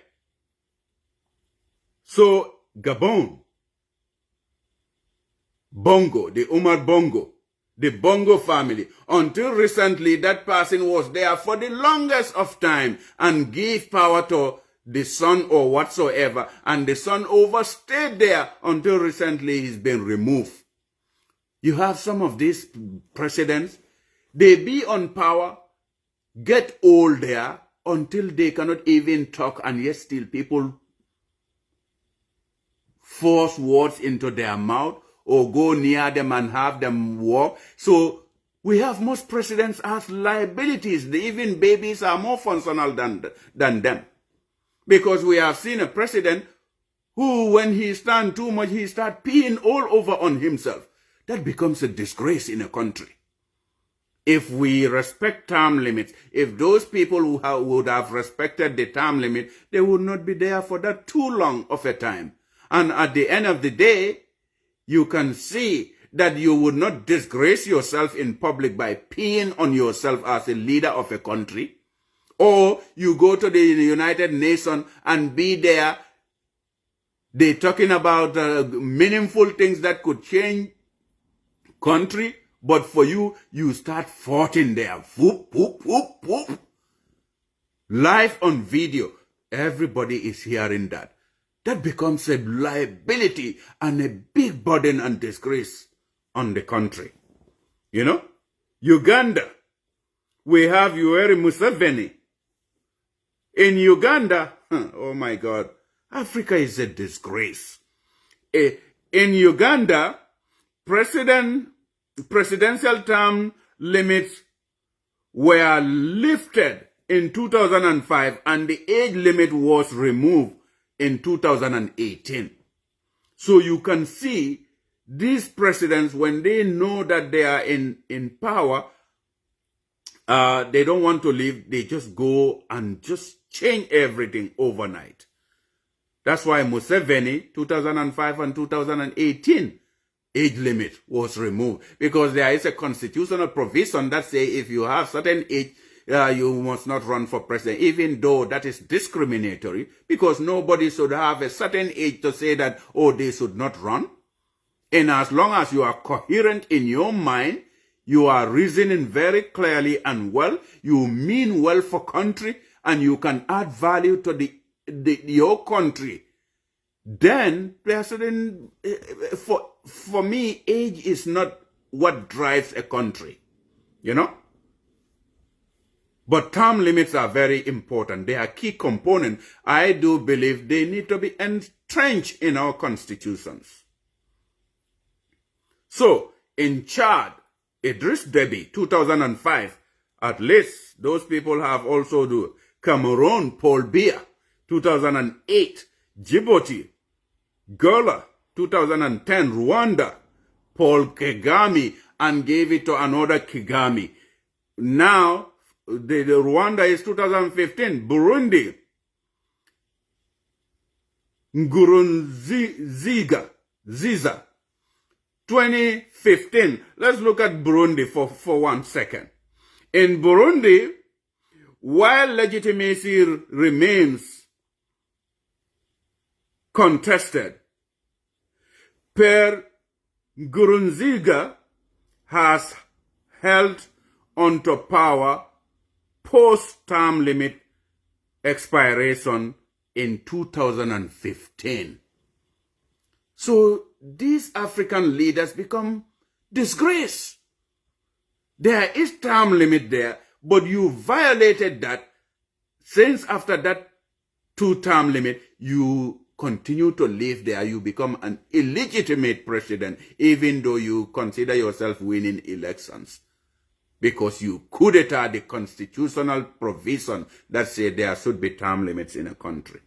So, Gabon, Bongo, the Umar Bongo, the Bongo family, until recently that person was there for the longest of time and gave power to the son or whatsoever, and the son overstayed there until recently he's been removed. You have some of these presidents, they be on power, get old there until they cannot even talk, and yet still people force words into their mouth or go near them and have them walk. So we have most presidents as liabilities. Even babies are more functional than them. Because we have seen a president who, when he stands too much, he starts peeing all over on himself. That becomes a disgrace in a country. If we respect term limits, if those people who would have respected the term limit, they would not be there for that too long of a time. And at the end of the day, you can see that you would not disgrace yourself in public by peeing on yourself as a leader of a country? Or you go to the United Nations and be there, they're talking about meaningful things that could change country, but for you, you start fighting there. Whoop, whoop, whoop, whoop. Live on video. Everybody is hearing that. That becomes a liability and a big burden and disgrace on the country. You know? Uganda. We have Yoweri Museveni. In Uganda, oh my God, Africa is a disgrace. In Uganda, presidential term limits were lifted in 2005 and the age limit was removed in 2018. So you can see these presidents, when they know that they are in power, they don't want to leave, they just go and just change everything overnight. That's why Museveni, 2005 and 2018, age limit was removed, because there is a constitutional provision that says if you have certain age, you must not run for president, even though that is discriminatory, because nobody should have a certain age to say that, oh, they should not run. And as long as you are coherent in your mind, you are reasoning very clearly and well, you mean well for country, and you can add value to your country, then president, for me, age is not what drives a country, you know. But term limits are very important. They are key components. I do believe they need to be entrenched in our constitutions. So, in Chad, Idris Deby, 2005, at least those people have also do. Cameroon, Paul Biya, 2008, Djibouti, Gola, 2010, Rwanda, Paul Kagame, and gave it to another Kagame. Now, the Rwanda is 2015, Burundi, Nkurunziza, 2015. Let's look at Burundi for 1 second. In Burundi, while legitimacy remains contested, Pierre Nkurunziza has held onto power post-term limit expiration in 2015. So these African leaders become disgrace. There is term limit there, but you violated that. Since after that 2-term limit, you continue to live there. You become an illegitimate president, even though you consider yourself winning elections, because you coup d'etat the constitutional provision that says there should be term limits in a country.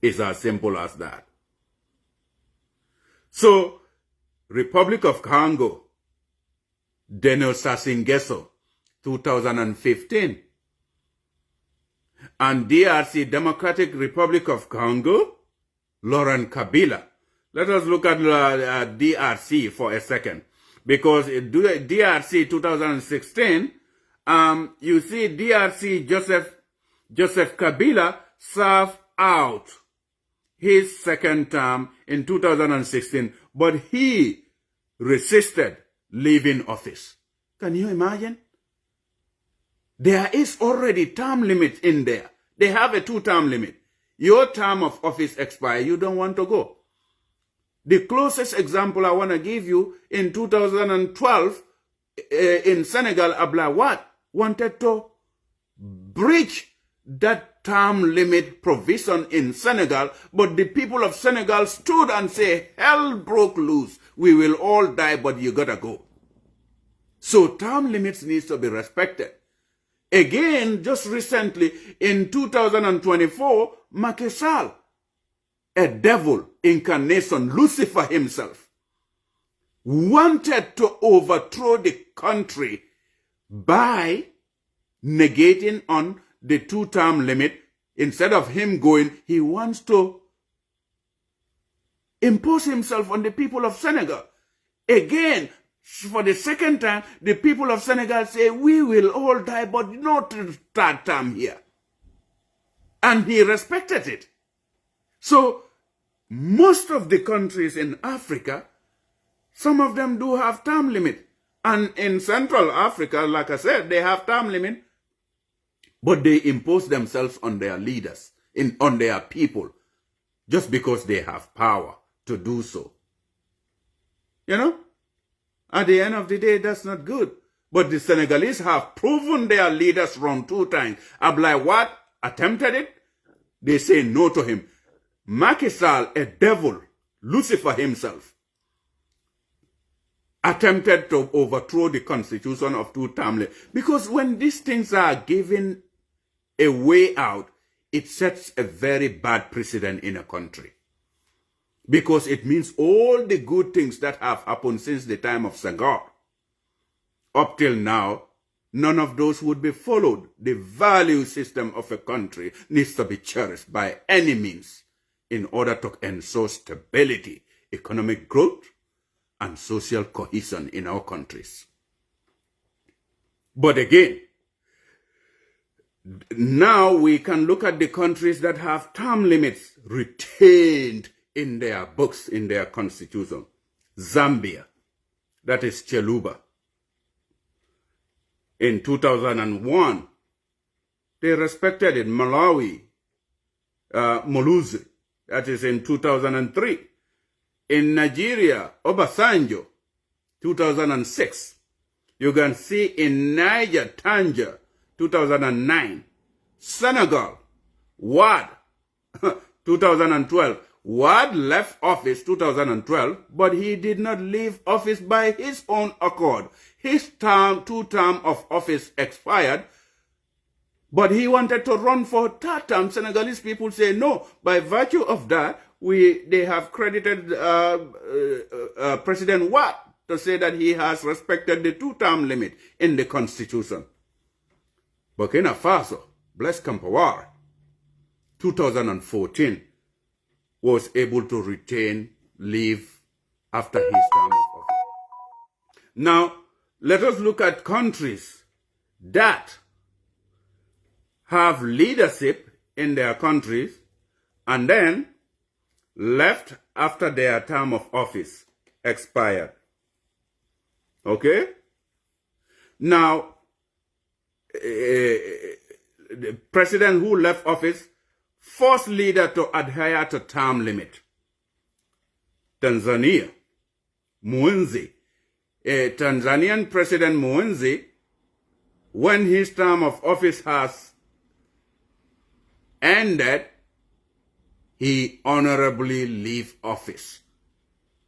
It's as simple as that. So, Republic of Congo, Denis Sassou Nguesso, 2015. And DRC, Democratic Republic of Congo, Laurent Kabila. Let us look at DRC for a second. Because DRC 2016, you see DRC Joseph Kabila served out his second term in 2016, but he resisted leaving office. Can you imagine? There is already term limit in there. They have a 2-term limit. Your term of office expires, you don't want to go. The closest example I want to give you, in 2012, in Senegal, Abdoulaye Wade wanted to breach that term limit provision in Senegal, but the people of Senegal stood and said, hell broke loose. We will all die, but you gotta go. So term limits needs to be respected. Again, just recently, in 2024, Macky Sall, a devil incarnation, Lucifer himself, wanted to overthrow the country by negating on the 2-term limit. Instead of him going, he wants to impose himself on the people of Senegal. again, for the second time, the people of Senegal say, we will all die, but not third term here. And he respected it. So, most of the countries in Africa, some of them do have term limit. And in Central Africa, like I said, they have term limit, but they impose themselves on their leaders, on their people, just because they have power to do so. You know? At the end of the day, that's not good. But the Senegalese have proven their leaders wrong 2 times. Abdoulaye Wade attempted it. They say no to him. Macky Sall, a devil, Lucifer himself, attempted to overthrow the constitution of 2 term limit. Because when these things are given a way out, it sets a very bad precedent in a country. Because it means all the good things that have happened since the time of Senghor, up till now, none of those would be followed. The value system of a country needs to be cherished by any means in order to ensure stability, economic growth, and social cohesion in our countries. But again, now we can look at the countries that have term limits retained in their books, in their constitution. Zambia, that is Cheluba. In 2001, they respected it. Malawi, Moluzi, that is in 2003. In Nigeria, Obasanjo, 2006. You can see in Niger, Tanja, 2009. Senegal, Wade, 2012. Wade left office 2012, but he did not leave office by his own accord. His 2 term of office expired, but he wanted to run for 3rd term. Senegalese people say no. By virtue of that, they have credited President Wade to say that he has respected the 2 term limit in the constitution. Burkina Faso, Blaise Compaoré, 2014, was able to retain leave after his term of office. Now, let us look at countries that have leadership in their countries and then left after their term of office expired. Okay? Now, the president who left office, first leader to adhere to term limit. Tanzania, Mwenzi. Tanzanian President Mwenzi, when his term of office has ended, he honorably leave office.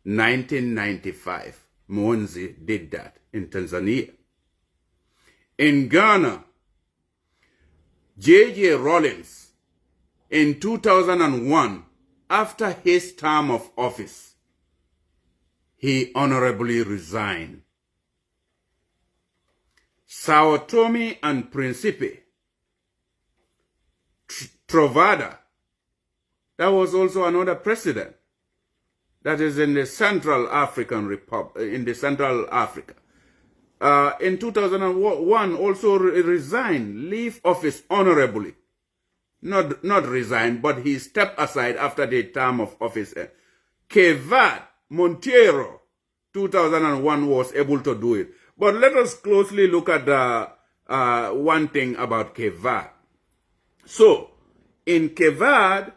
1995, Mwenzi did that in Tanzania. In Ghana, J.J. Rawlings, in 2001, after his term of office, he honorably resigned. Sao Tome and Principe, Trovada, that was also another president that is in the Central African Republic, in the Central Africa. In 2001, also resigned, leave office honorably. Not resign, but he stepped aside after the term of office. Kevad Montero, 2001, was able to do it. But let us closely look at one thing about Kevad. So, in Kevad,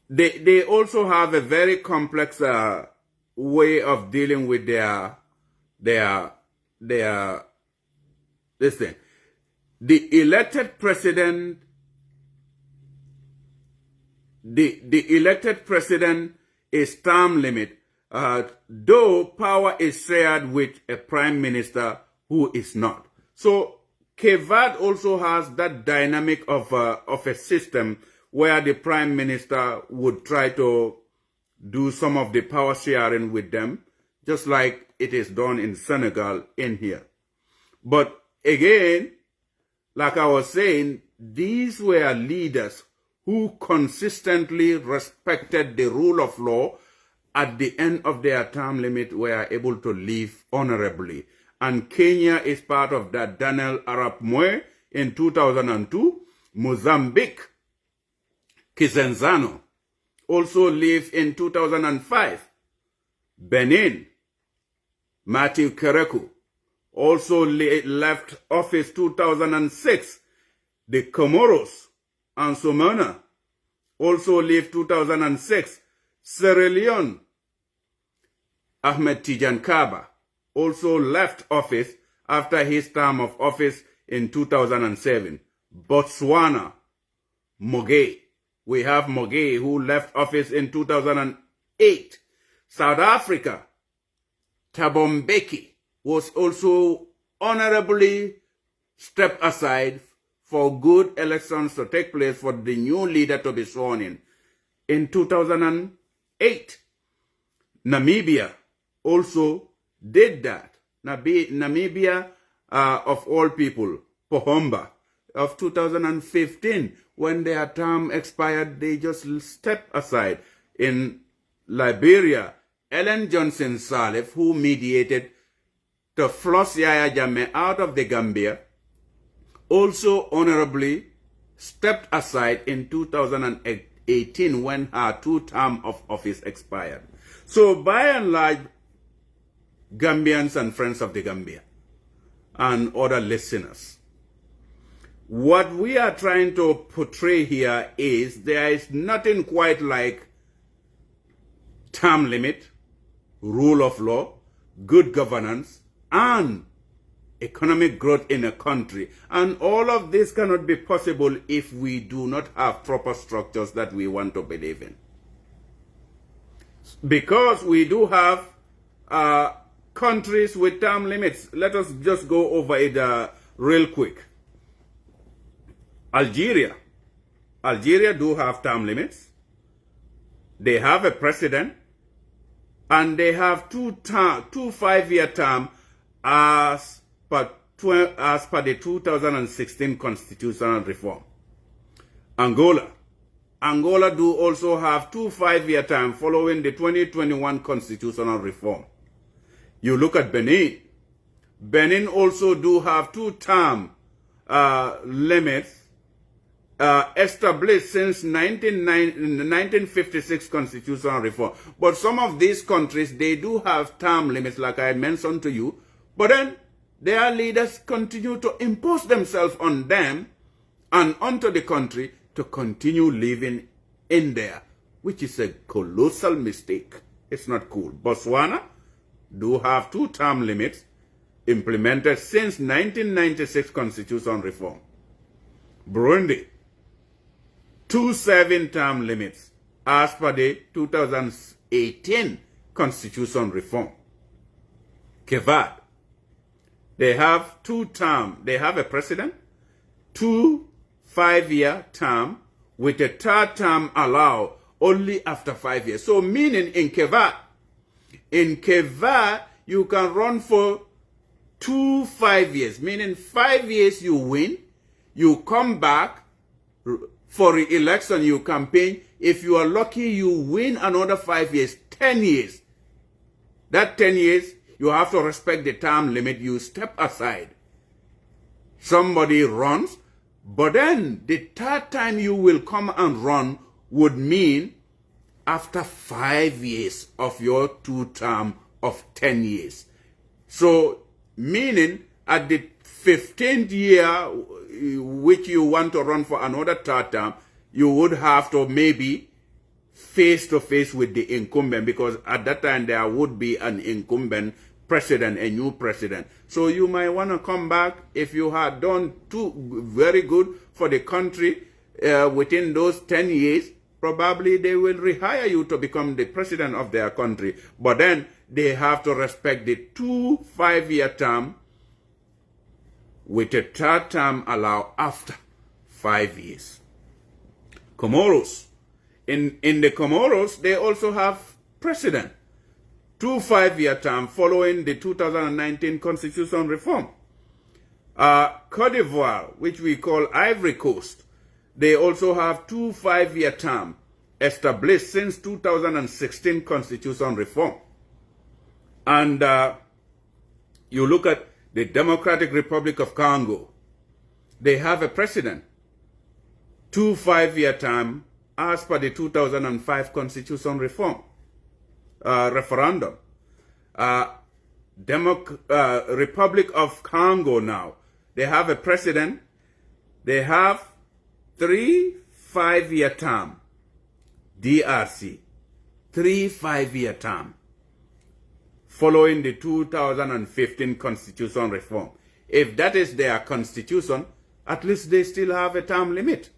they also have a very complex way of dealing with this thing. The elected president, the elected president is term limit, though power is shared with a prime minister who is not. So Kevad also has that dynamic of a system where the prime minister would try to do some of the power sharing with them, just like it is done in Senegal in here. But again, like I was saying, these were leaders who consistently respected the rule of law at the end of their term limit, were able to live honorably. And Kenya is part of that. Daniel Arap Moi in 2002. Mozambique, Kizenzano, also lived in 2005. Benin, Matthew Kereku, also left office 2006. The Comoros, Ansomana, also lived 2006. Sierra Leone, Ahmed Tijan Kaba, also left office after his term of office in 2007. Botswana, Mogae. We have Mogae, who left office in 2008. South Africa, Thabo Mbeki, was also honorably stepped aside for good elections to take place for the new leader to be sworn in 2008. Namibia also did that. Namibia, of all people, Pohamba, of 2015, when their term expired, they just stepped aside. In Liberia, Ellen Johnson Sirleaf, who mediated to flush Yahya Jammeh out of the Gambia, also honorably stepped aside in 2018 when her 2 terms of office expired. So by and large, Gambians and friends of the Gambia and other listeners, what we are trying to portray here is there is nothing quite like term limit, rule of law, good governance, and economic growth in a country. And all of this cannot be possible if we do not have proper structures that we want to believe in. Because we do have countries with term limits. Let us just go over it real quick. Algeria do have term limits. They have a president, and they have two 5-year terms as per the 2016 constitutional reform. Angola do also have 2 5-year terms following the 2021 constitutional reform. You look at Benin also do have 2 term limits established since 1956 constitutional reform. But some of these countries, they do have term limits, like I mentioned to you, but then their leaders continue to impose themselves on them and onto the country to continue living in there, which is a colossal mistake. It's not cool. Botswana do have 2 term limits implemented since 1996 constitutional reform. Burundi, 2 7-term limits as per the 2018 constitution reform. Kevad, they have 2 terms. They have a president, 2 5-year term with a 3rd term allowed only after 5 years. So meaning in Kevad, you can run for 2 5 years, meaning 5 years you win, you come back for re-election, you campaign. If you are lucky, you win another 5 years, 10 years. That 10 years, you have to respect the term limit. You step aside. Somebody runs, but then the 3rd time you will come and run would mean after 5 years of your 2 term of 10 years. So, meaning at the 15th year, which you want to run for another 3rd term, you would have to maybe face to face with the incumbent, because at that time there would be an incumbent president, a new president. So you might want to come back. If you had done very good for the country within those 10 years, probably they will rehire you to become the president of their country. But then they have to respect the 2 5-year term with a 3rd term allowed after 5 years. Comoros. In the Comoros, they also have president. 2 5-year term following the 2019 constitutional reform. Côte d'Ivoire, which we call Ivory Coast, they also have 2 5-year term established since 2016 constitution reform. And you look at the Democratic Republic of Congo, they have a president, 2 5-year term as per the 2005 constitution reform referendum. Republic of Congo now, they have a president, they have 3 5-year term, DRC, 3 5-year term, following the 2015 constitution reform. If that is their constitution, at least they still have a term limit.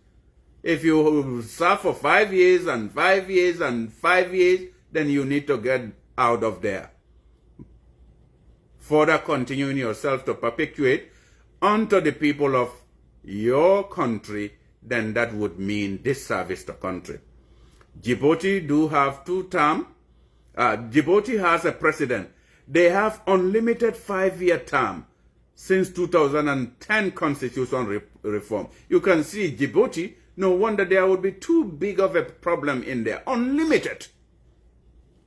If you serve for 5 years and 5 years and 5 years, then you need to get out of there. Further continuing yourself to perpetuate unto the people of your country, then that would mean disservice to country. Djibouti do have 2 terms. Djibouti has a president. They have unlimited 5-year term since 2010 constitution reform. You can see Djibouti, no wonder there would be too big of a problem in there. Unlimited.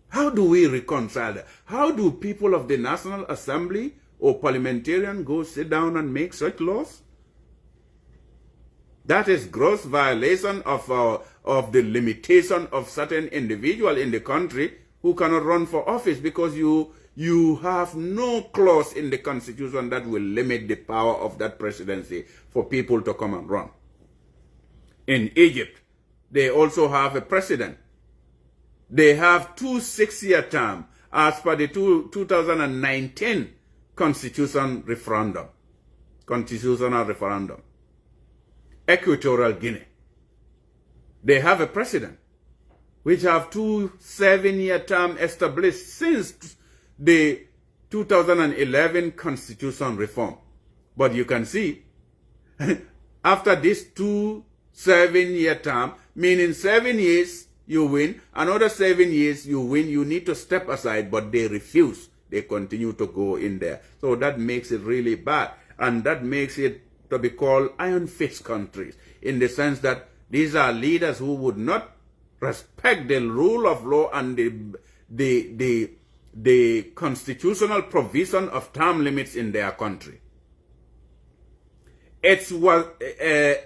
How do we reconcile that? How do people of the National Assembly or parliamentarian go sit down and make such laws? That is gross violation of the limitation of certain individual in the country who cannot run for office, because you have no clause in the constitution that will limit the power of that presidency for people to come and run. In Egypt, they also have a president. They have 2 6-year terms as per the 2019 constitutional referendum. Equatorial Guinea, they have a president which have 2 7-year terms established since the 2011 constitution reform. But you can see, after this 2 7-year term, meaning 7 years you win, another 7 years you win, you need to step aside, but they refuse. They continue to go in there. So that makes it really bad. And that makes it to be called iron fist countries, in the sense that these are leaders who would not respect the rule of law and the constitutional provision of term limits in their country.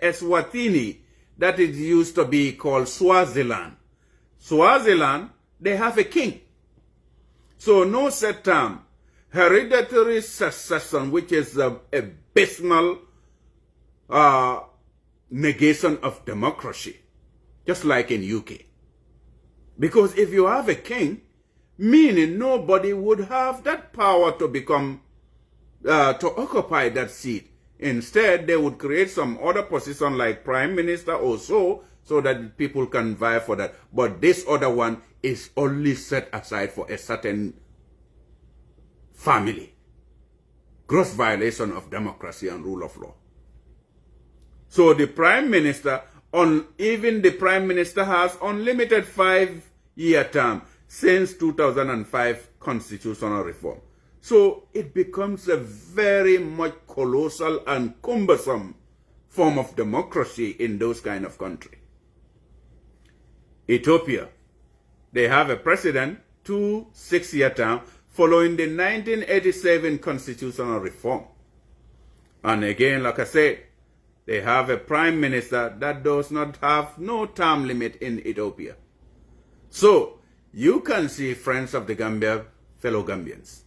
Eswatini, that is used to be called Swaziland. Swaziland, they have a king. So no set term. Hereditary succession, which is a abysmal negation of democracy, just like in UK. Because if you have a king, meaning nobody would have that power to become, to occupy that seat. Instead, they would create some other position like prime minister or so that people can vie for that. But this other one is only set aside for a certain family. Gross violation of democracy and rule of law. So the prime minister, even the prime minister has unlimited 5-year term since 2005 constitutional reform. So it becomes a very much colossal and cumbersome form of democracy in those kind of countries. Ethiopia, they have a president, 2 6-year term, following the 1987 constitutional reform. And again, like I said, they have a prime minister that does not have no term limit in Ethiopia. So you can see, friends of the Gambia, fellow Gambians,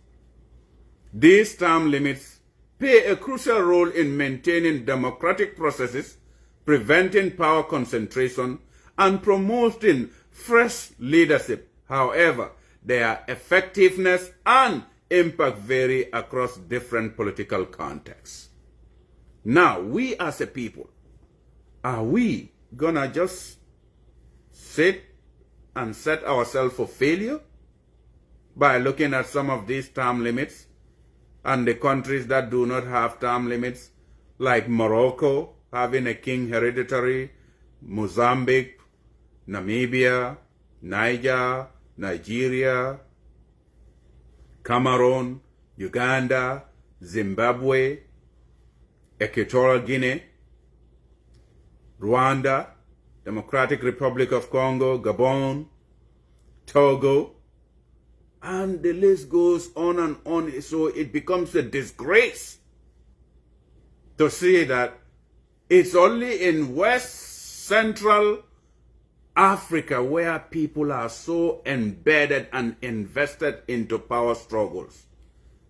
these term limits play a crucial role in maintaining democratic processes, preventing power concentration, and promoting fresh leadership. However, their effectiveness and impact vary across different political contexts. Now, we as a people, are we gonna just sit and set ourselves for failure by looking at some of these term limits and the countries that do not have term limits, like Morocco having a king hereditary, Mozambique, Namibia, Niger, Nigeria, Cameroon, Uganda, Zimbabwe, Equatorial Guinea, Rwanda, Democratic Republic of Congo, Gabon, Togo, and the list goes on and on. So it becomes a disgrace to see that it's only in West Central Africa where people are so embedded and invested into power struggles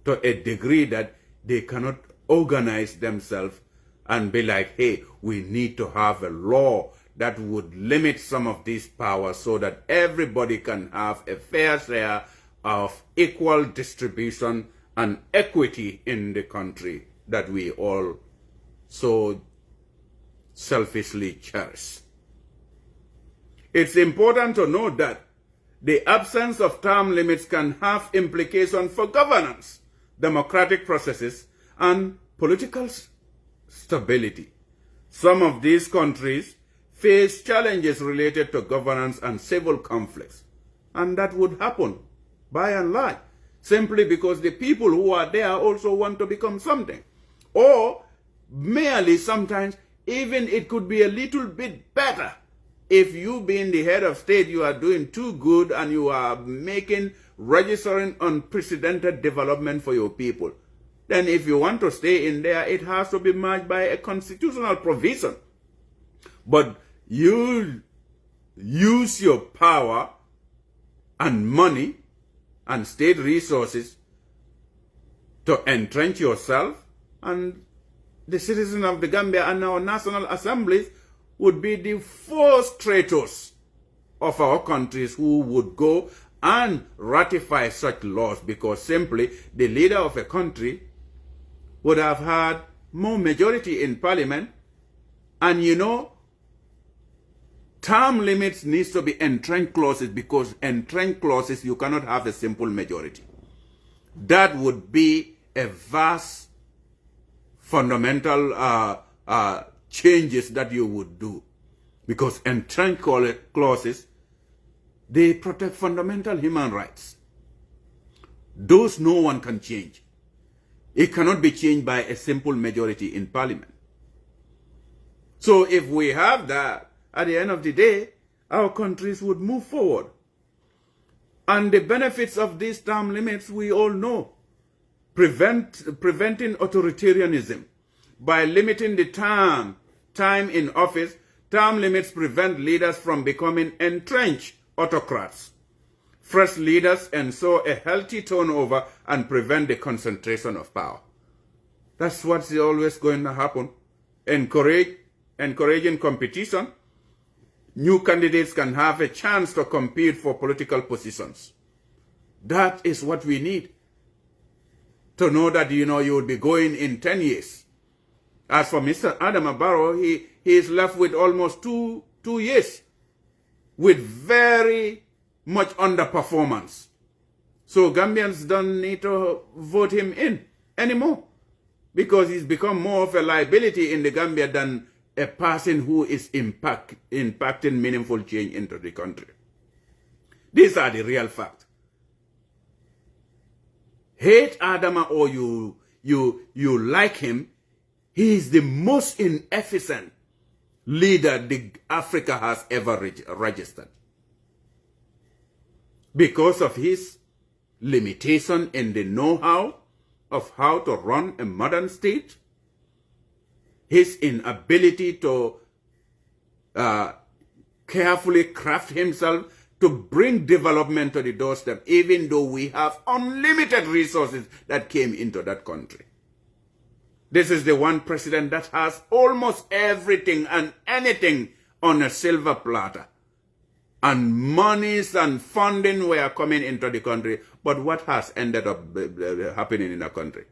to a degree that they cannot organize themselves and be like, hey, we need to have a law that would limit some of these powers so that everybody can have a fair share of equal distribution and equity in the country that we all so selfishly cherish. It's important to note that the absence of term limits can have implications for governance, democratic processes, and political stability. Some of these countries face challenges related to governance and civil conflicts, and that would happen by and large simply because the people who are there also want to become something, or merely sometimes even it could be a little bit better. If you being the head of state, you are doing too good and you are registering unprecedented development for your people, then if you want to stay in there, it has to be marked by a constitutional provision. But you use your power and money and state resources to entrench yourself, and the citizens of the Gambia and our national assemblies would be the first traitors of our countries who would go and ratify such laws, because simply the leader of a country would have had more majority in parliament. And you know, term limits needs to be entrenched clauses, because entrenched clauses you cannot have a simple majority. That would be a vast fundamental changes that you would do, because entrenched clauses, they protect fundamental human rights. Those no one can change. It cannot be changed by a simple majority in parliament. So if we have that, at the end of the day, our countries would move forward. And the benefits of these term limits, we all know. Preventing authoritarianism by limiting the time in office. Term limits prevent leaders from becoming entrenched autocrats. Fresh leaders ensure a healthy turnover and prevent the concentration of power. That's what's always going to happen. Encouraging competition. New candidates can have a chance to compete for political positions. That is what we need. To know that, you know, you would be going in 10 years. As for Mr. Adama Barrow, he is left with almost two years with very much underperformance. So Gambians don't need to vote him in anymore, because he's become more of a liability in the Gambia than a person who is impacting meaningful change into the country. These are the real facts. Hate Adama or you like him, he is the most inefficient leader the Africa has ever registered, because of his limitation in the know-how of how to run a modern state, his inability to carefully craft himself to bring development to the doorstep, even though we have unlimited resources that came into that country. This is the one president that has almost everything and anything on a silver platter. And monies and funding were coming into the country. But what has ended up happening in the country?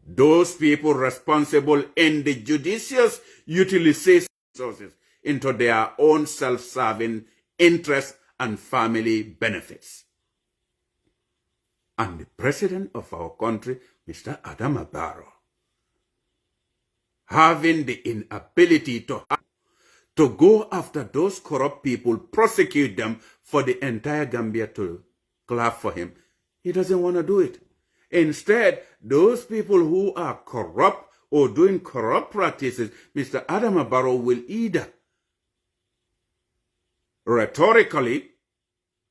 Those people responsible in the judicious utilization of resources into their own self-serving interests and family benefits. And the president of our country, Mr. Adama Barrow, having the inability to go after those corrupt people, prosecute them for the entire Gambia to clap for him, he doesn't want to do it. Instead, those people who are corrupt or doing corrupt practices, Mr. Adama Barrow will either rhetorically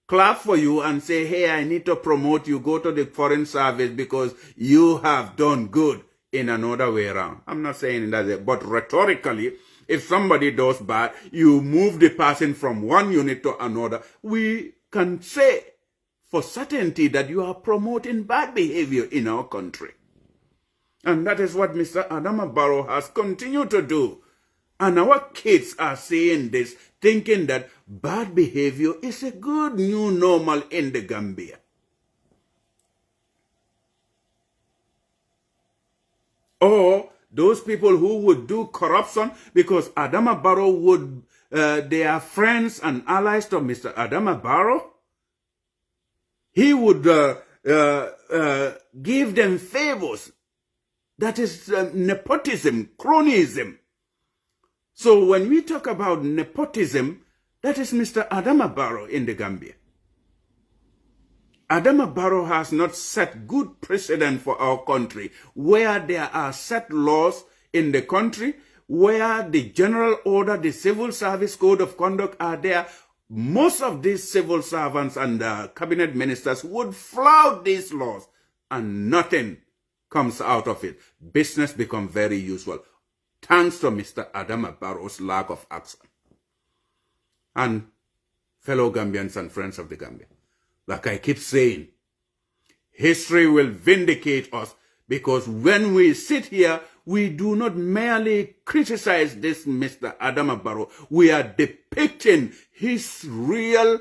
clap for you and say, hey, I need to promote you, go to the foreign service because you have done good in another way around. I'm not saying that, but rhetorically, if somebody does bad, you move the person from one unit to another, we can say for certainty that you are promoting bad behavior in our country. And that is what Mr. Adama Barrow has continued to do. And our kids are saying this, thinking that bad behavior is a good new normal in the Gambia. Or those people who would do corruption because Adama Barrow would, they are friends and allies to Mr. Adama Barrow. He would give them favors. That is nepotism, cronyism. So when we talk about nepotism, that is Mr. Adama Barrow in the Gambia. Adama Barrow has not set good precedent for our country, where there are set laws in the country, where the general order, the civil service code of conduct are there. Most of these civil servants and cabinet ministers would flout these laws and nothing comes out of it. Business becomes very usual, thanks to Mr. Adama Barrow's lack of action. And fellow Gambians and friends of the Gambia, like I keep saying, history will vindicate us, because when we sit here, we do not merely criticize this Mr. Adama Barrow. We are depicting his real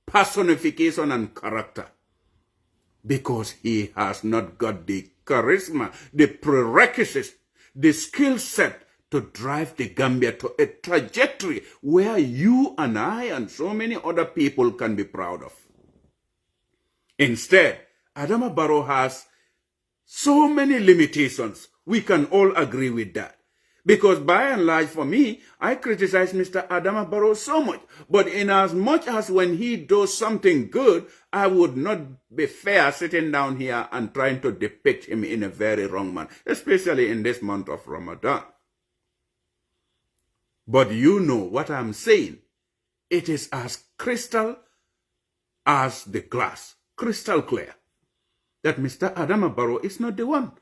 personification and character, because he has not got the charisma, the prerequisites, the skill set to drive the Gambia to a trajectory where you and I and so many other people can be proud of. Instead, Adama Barrow has so many limitations. We can all agree with that. Because by and large, for me, I criticize Mr. Adama Barrow so much. But in as much as when he does something good, I would not be fair sitting down here and trying to depict him in a very wrong manner, especially in this month of Ramadan. But you know what I'm saying. It is as crystal as the glass, crystal clear, that Mr. Adama Barrow is not the one.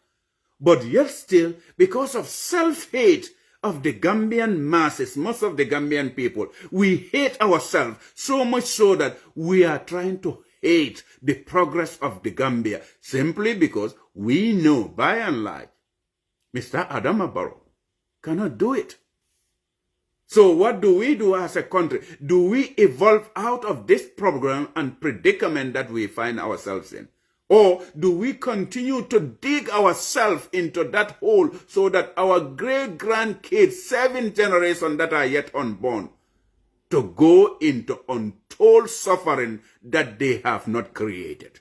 But yet still, because of self-hate of the Gambian masses, most of the Gambian people, we hate ourselves so much so that we are trying to hate the progress of the Gambia, simply because we know, by and large, Mr. Adama Barrow cannot do it. So what do we do as a country? Do we evolve out of this problem and predicament that we find ourselves in? Or do we continue to dig ourselves into that hole so that our great-grandkids, 7 generations that are yet unborn, to go into untold suffering that they have not created?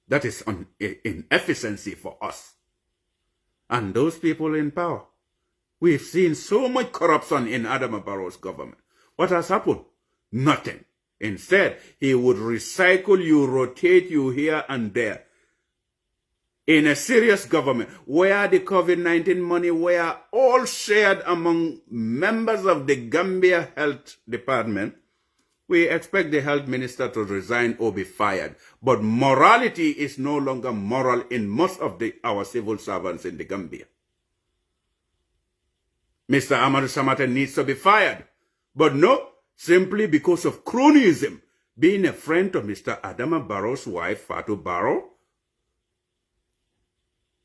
That is inefficiency for us. And those people in power. We've seen so much corruption in Adama Barrow's government. What has happened? Nothing. Instead, he would recycle you, rotate you here and there. In a serious government, where the COVID-19 money were all shared among members of the Gambia Health Department, we expect the health minister to resign or be fired. But morality is no longer moral in most of our civil servants in the Gambia. Mr. Amadou Samata needs to be fired. But no, simply because of cronyism, being a friend to Mr. Adama Barrow's wife, Fatou Barrow,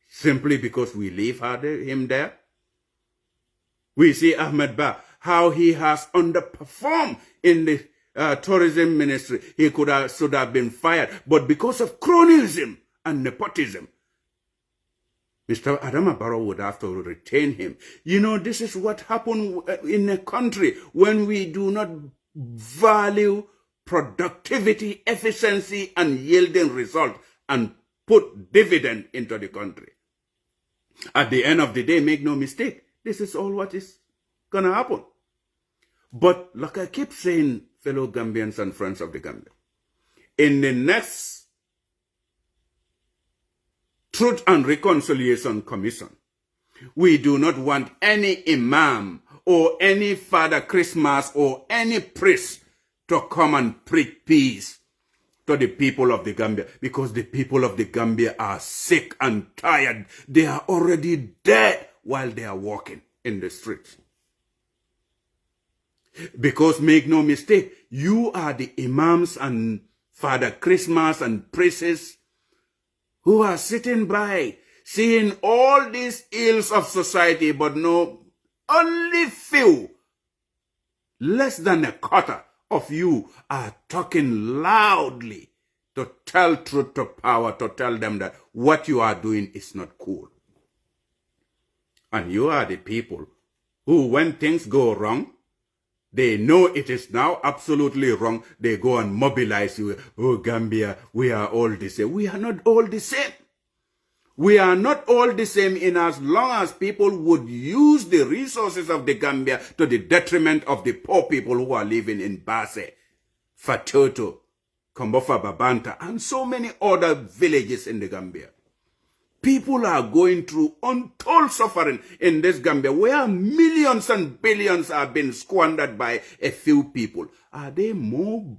simply because we leave him there. We see Ahmed Ba, how he has underperformed in the tourism ministry. He should have been fired. But because of cronyism and nepotism, Mr. Adama Barrow would have to retain him. You know, this is what happened in a country when we do not value productivity, efficiency, and yielding result and put dividend into the country. At the end of the day, make no mistake, this is all what is going to happen. But like I keep saying, fellow Gambians and friends of the Gambia, in the next Truth and Reconciliation Commission, we do not want any imam or any Father Christmas or any priest to come and preach peace to the people of the Gambia, because the people of the Gambia are sick and tired. They are already dead while they are walking in the streets. Because make no mistake, you are the imams and Father Christmas and priests who are sitting by, seeing all these ills of society, but no, only few, less than a quarter of you are talking loudly to tell truth to power, to tell them that what you are doing is not cool. And you are the people who, when things go wrong, they know it is now absolutely wrong. They go and mobilize you. Oh, Gambia, we are all the same. We are not all the same. We are not all the same in as long as people would use the resources of the Gambia to the detriment of the poor people who are living in Basse, Fatoto, Kombofa Babanta, and so many other villages in the Gambia. People are going through untold suffering in this Gambia, where millions and billions are being squandered by a few people. Are they more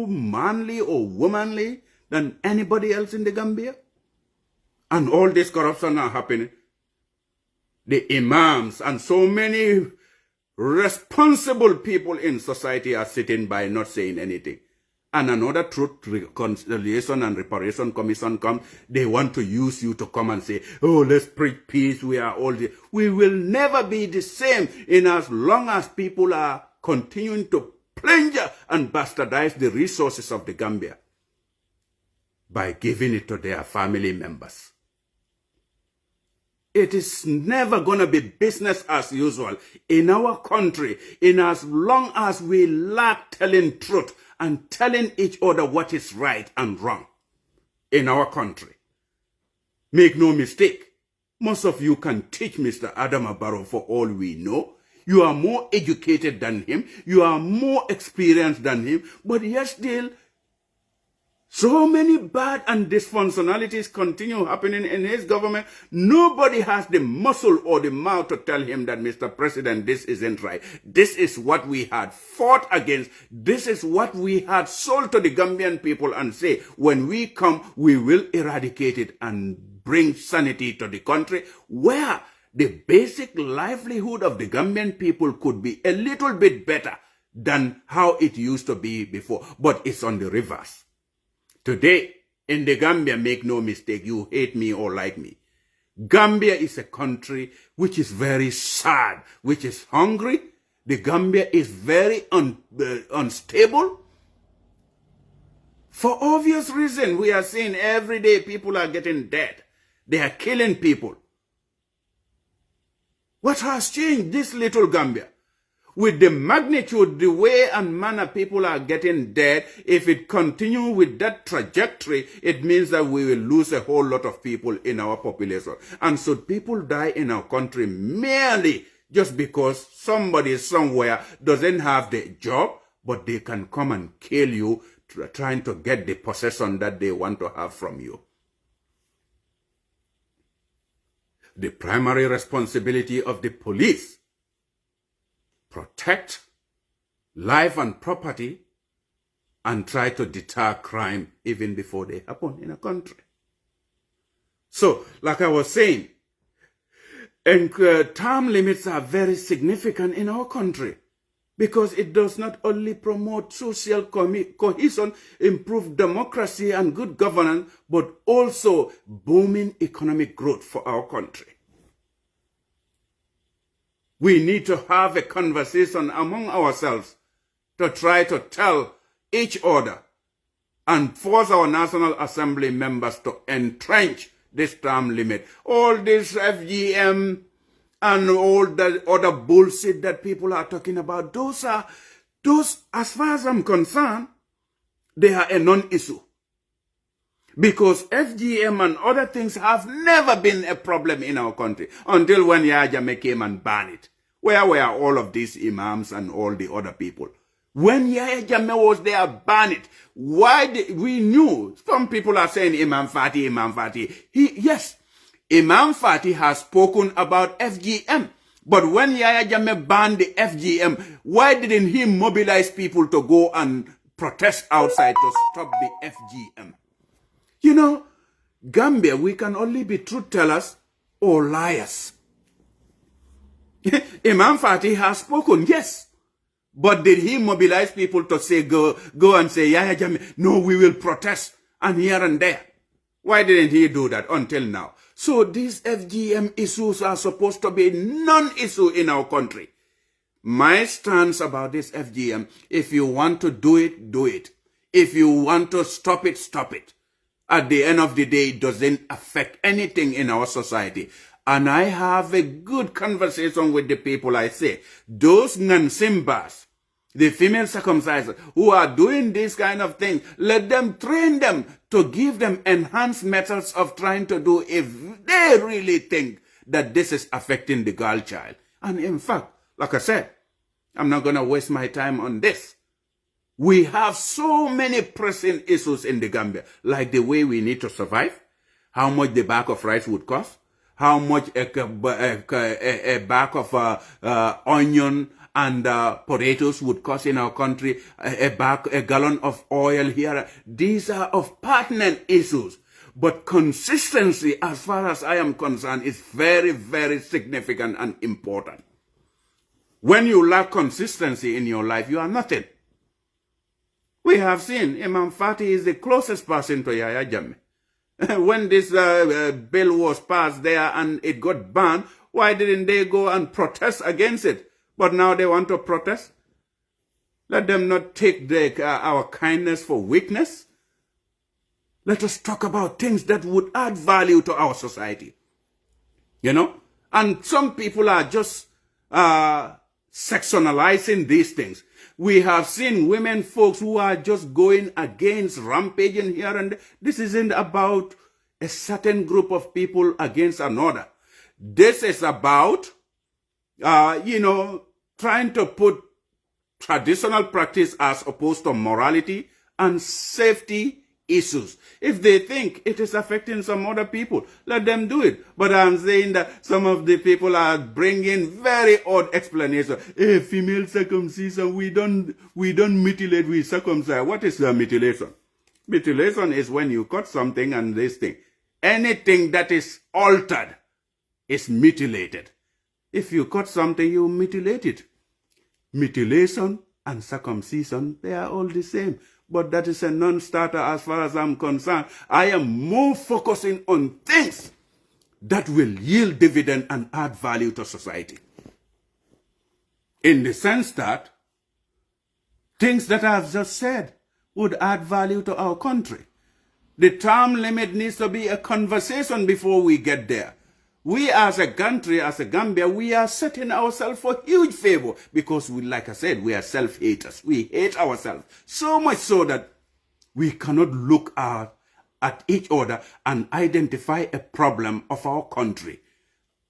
manly or womanly than anybody else in the Gambia? And all this corruption are happening. The imams and so many responsible people in society are sitting by not saying anything. And another Truth, Reconciliation and Reparation Commission comes, they want to use you to come and say, oh, let's preach peace, we are all the... We will never be the same in as long as people are continuing to plunder and bastardize the resources of the Gambia by giving it to their family members. It is never going to be business as usual in our country in as long as we lack telling truth and telling each other what is right and wrong in our country. Make no mistake, most of you can teach Mr. Adama Barrow for all we know. You are more educated than him. You are more experienced than him. But yet still, so many bad and dysfunctionalities continue happening in his government. Nobody has the muscle or the mouth to tell him that, Mr. President, this isn't right. This is what we had fought against. This is what we had sold to the Gambian people and say, when we come, we will eradicate it and bring sanity to the country, where the basic livelihood of the Gambian people could be a little bit better than how it used to be before. But it's on the reverse. Today, in the Gambia, make no mistake, you hate me or like me, Gambia is a country which is very sad, which is hungry. The Gambia is very unstable. For obvious reason, we are seeing every day people are getting dead. They are killing people. What has changed this little Gambia? With the magnitude, the way and manner people are getting dead, if it continues with that trajectory, it means that we will lose a whole lot of people in our population. And so people die in our country merely just because somebody somewhere doesn't have the job, but they can come and kill you, trying to get the possession that they want to have from you. The primary responsibility of the police: protect life and property and try to deter crime even before they happen in a country. So, like I was saying, term limits are very significant in our country because it does not only promote social cohesion, improve democracy and good governance, but also booming economic growth for our country. We need to have a conversation among ourselves to try to tell each other and force our National Assembly members to entrench this term limit. All this FGM and all the other bullshit that people are talking about, those, as far as I'm concerned, they are a non-issue. Because FGM and other things have never been a problem in our country until when Yahya Jammeh came and banned it. Where were all of these imams and all the other people? When Yahya Jammeh was there, ban it. Why we knew, some people are saying Imam Fatih. Yes, Imam Fati has spoken about FGM. But when Yahya Jammeh banned the FGM, why didn't he mobilize people to go and protest outside to stop the FGM? You know, Gambia, we can only be truth tellers or liars. Imam Fati has spoken, yes. But did he mobilize people to say, go and say, Yahya Jammeh, no, we will protest, and here and there? Why didn't he do that until now? So these FGM issues are supposed to be non-issue in our country. My stance about this FGM, if you want to do it, do it. If you want to stop it, stop it. At the end of the day, it doesn't affect anything in our society. And I have a good conversation with the people. I say, those Ngansimbas, the female circumcisers who are doing this kind of thing, let them train them to give them enhanced methods of trying to do if they really think that this is affecting the girl child. And in fact, like I said, I'm not going to waste my time on this. We have so many pressing issues in the Gambia, like the way we need to survive, how much the bag of rice would cost, how much a bag of onion and potatoes would cost in our country, a gallon of oil here. These are of pertinent issues. But consistency, as far as I am concerned, is very, very significant and important. When you lack consistency in your life, you are nothing. We have seen Imam Fati is the closest person to Yahya Jammeh. When this bill was passed there and it got banned, why didn't they go and protest against it? But now they want to protest. Let them not take our kindness for weakness. Let us talk about things that would add value to our society. You know? And some people are just sectionalizing these things. We have seen women folks who are just going against rampaging here and there. This isn't about a certain group of people against another. This is about, trying to put traditional practice as opposed to morality and safety issues. If they think it is affecting some other people, let them do it. But I'm saying that some of the people are bringing very odd explanations. Hey, female circumcision, we don't mutilate, we circumcise. What is mutilation? Mutilation is when you cut something and this thing. Anything that is altered is mutilated. If you cut something, you mutilate it. Mutilation and circumcision, they are all the same. But that is a non-starter as far as I'm concerned. I am more focusing on things that will yield dividend and add value to society. In the sense that things that I've just said would add value to our country. The term limit needs to be a conversation before we get there. We as a country, as a Gambia, we are setting ourselves for huge favor because we, like I said, we are self-haters. We hate ourselves so much so that we cannot look at each other and identify a problem of our country.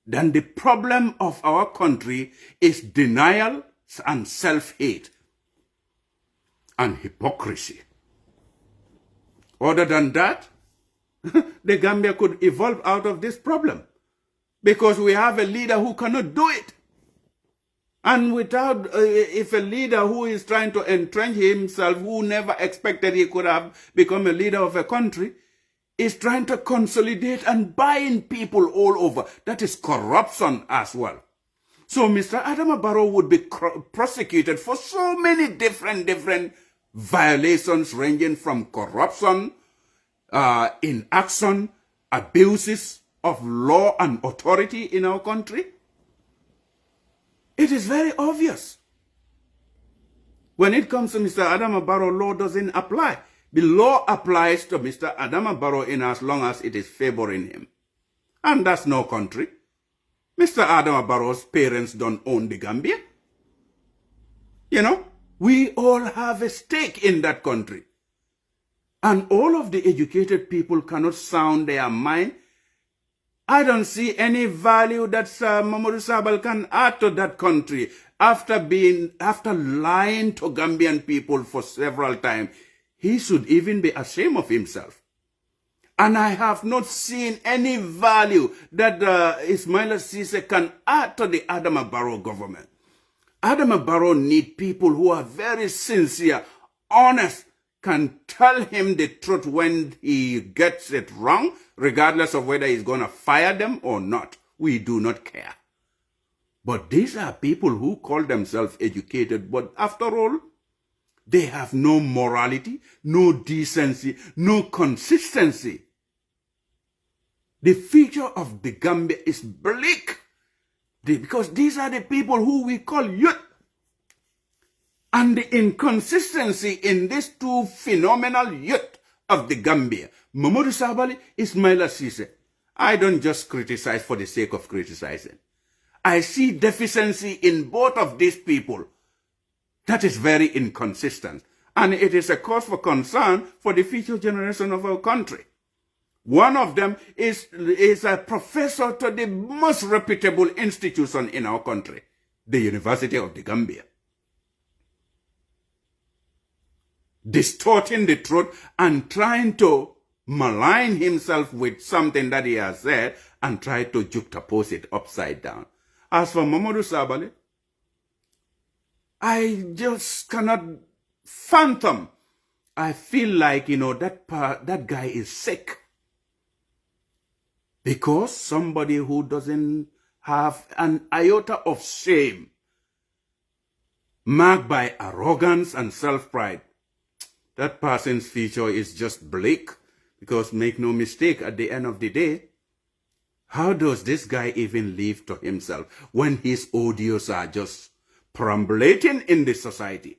Then the problem of our country is denial and self-hate and hypocrisy. Other than that, the Gambia could evolve out of this problem. Because we have a leader who cannot do it. And without, if a leader who is trying to entrench himself, who never expected he could have become a leader of a country, is trying to consolidate and bind people all over. That is corruption as well. So Mr. Adama Barrow would be prosecuted for so many different violations ranging from corruption, inaction, abuses of law and authority in our country. It is very obvious. When it comes to Mr. Adama Barrow, law doesn't apply. The law applies to Mr. Adama Barrow in as long as it is favoring him. And that's no country. Mr. Adama Barrow's parents don't own the Gambia. You know, we all have a stake in that country. And all of the educated people cannot sound their mind. I don't see any value that Mamadou Sabal can add to that country after lying to Gambian people for several times. He should even be ashamed of himself. And I have not seen any value that Ismaila Ceesay can add to the Adama Barrow government. Adama Barrow needs people who are very sincere, honest, can tell him the truth when he gets it wrong, regardless of whether he's going to fire them or not. We do not care. But these are people who call themselves educated, but after all, they have no morality, no decency, no consistency. The future of the Gambia is bleak because these are the people who we call youth. And the inconsistency in these two phenomenal youth of the Gambia, Mamadou Sabally, Ismaila Ceesay, I don't just criticize for the sake of criticizing. I see deficiency in both of these people. That is very inconsistent. And it is a cause for concern for the future generation of our country. One of them is a professor to the most reputable institution in our country, the University of the Gambia. Distorting the truth and trying to malign himself with something that he has said and try to juxtapose it upside down. As for Mamadou Sabally, I just cannot fathom. I feel like, that guy is sick. Because somebody who doesn't have an iota of shame, marked by arrogance and self-pride, that person's future is just bleak. Because make no mistake, at the end of the day, how does this guy even live to himself when his audios are just perambulating in the society?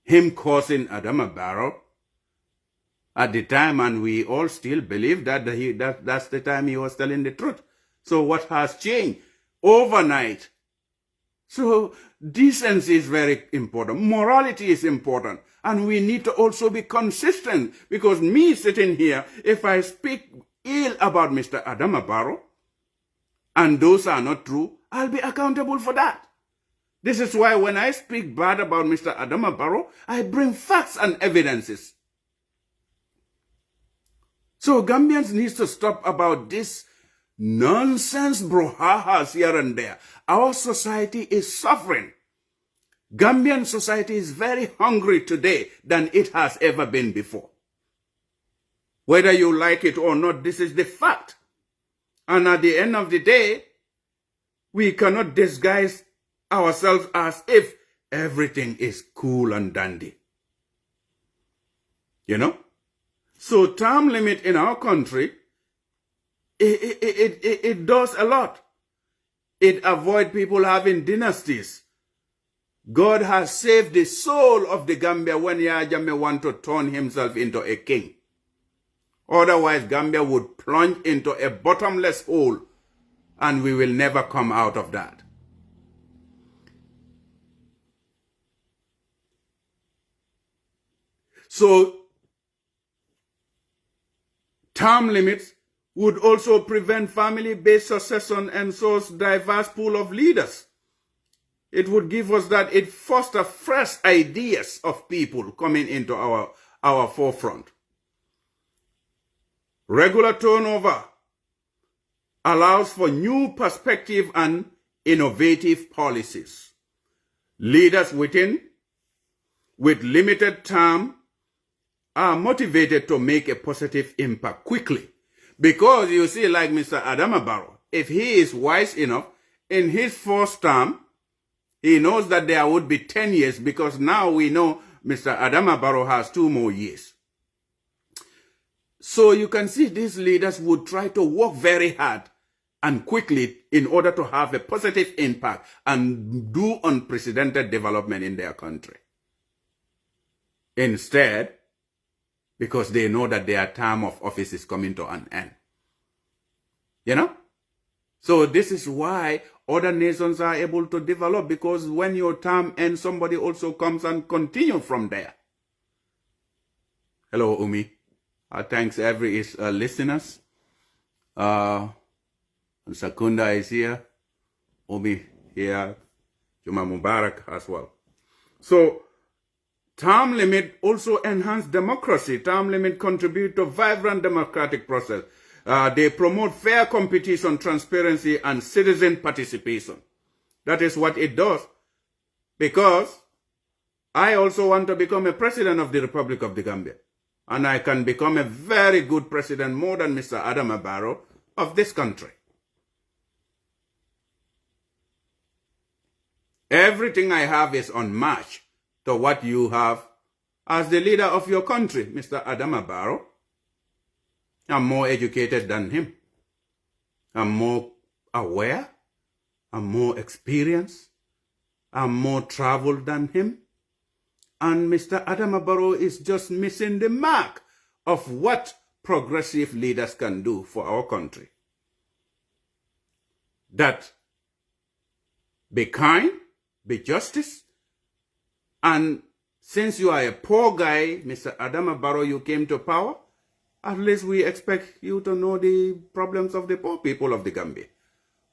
Him causing Adama Barrow at the time, and we all still believe that that's the time he was telling the truth. So what has changed overnight? So decency is very important. Morality is important. And we need to also be consistent, because me sitting here, if I speak ill about Mr. Adama Barrow, and those are not true, I'll be accountable for that. This is why when I speak bad about Mr. Adama Barrow, I bring facts and evidences. So Gambians need to stop about this nonsense brouhahas here and there. Our society is suffering. Gambian society is very hungry today than it has ever been before. Whether you like it or not, this is the fact. And at the end of the day, we cannot disguise ourselves as if everything is cool and dandy. So term limit in our country, it does a lot. It avoids people having dynasties. God has saved the soul of the Gambia when Yahya Jammeh want to turn himself into a king. Otherwise, Gambia would plunge into a bottomless hole, and we will never come out of that. So, term limits would also prevent family-based succession and source diverse pool of leaders. It would give us that. It fosters fresh ideas of people coming into our forefront. Regular turnover allows for new perspective and innovative policies. Leaders with limited term are motivated to make a positive impact quickly. Because you see, like Mr. Adama Barrow, if he is wise enough, in his first term, he knows that there would be 10 years, because now we know Mr. Adama Barrow has 2 more years. So you can see these leaders would try to work very hard and quickly in order to have a positive impact and do unprecedented development in their country. Instead, because they know that their term of office is coming to an end. So this is why other nations are able to develop, because when your term ends, somebody also comes and continues from there. Hello, Umi. Thanks every listeners. Sakunda is here. Umi here. Juma Mubarak as well. So, Term limit also enhance democracy. Term limit contribute to vibrant democratic process. They promote fair competition, transparency, and citizen participation. That is what it does. Because I also want to become a president of the Republic of the Gambia. And I can become a very good president, more than Mr. Adama Barrow, of this country. Everything I have is unmatched to what you have as the leader of your country, Mr. Adama Barrow. I'm more educated than him. I'm more aware. I'm more experienced. I'm more traveled than him. And Mr. Adama Barrow is just missing the mark of what progressive leaders can do for our country. That be kind, be justice, and since you are a poor guy, Mr. Adama Barrow, you came to power, at least we expect you to know the problems of the poor people of the Gambia.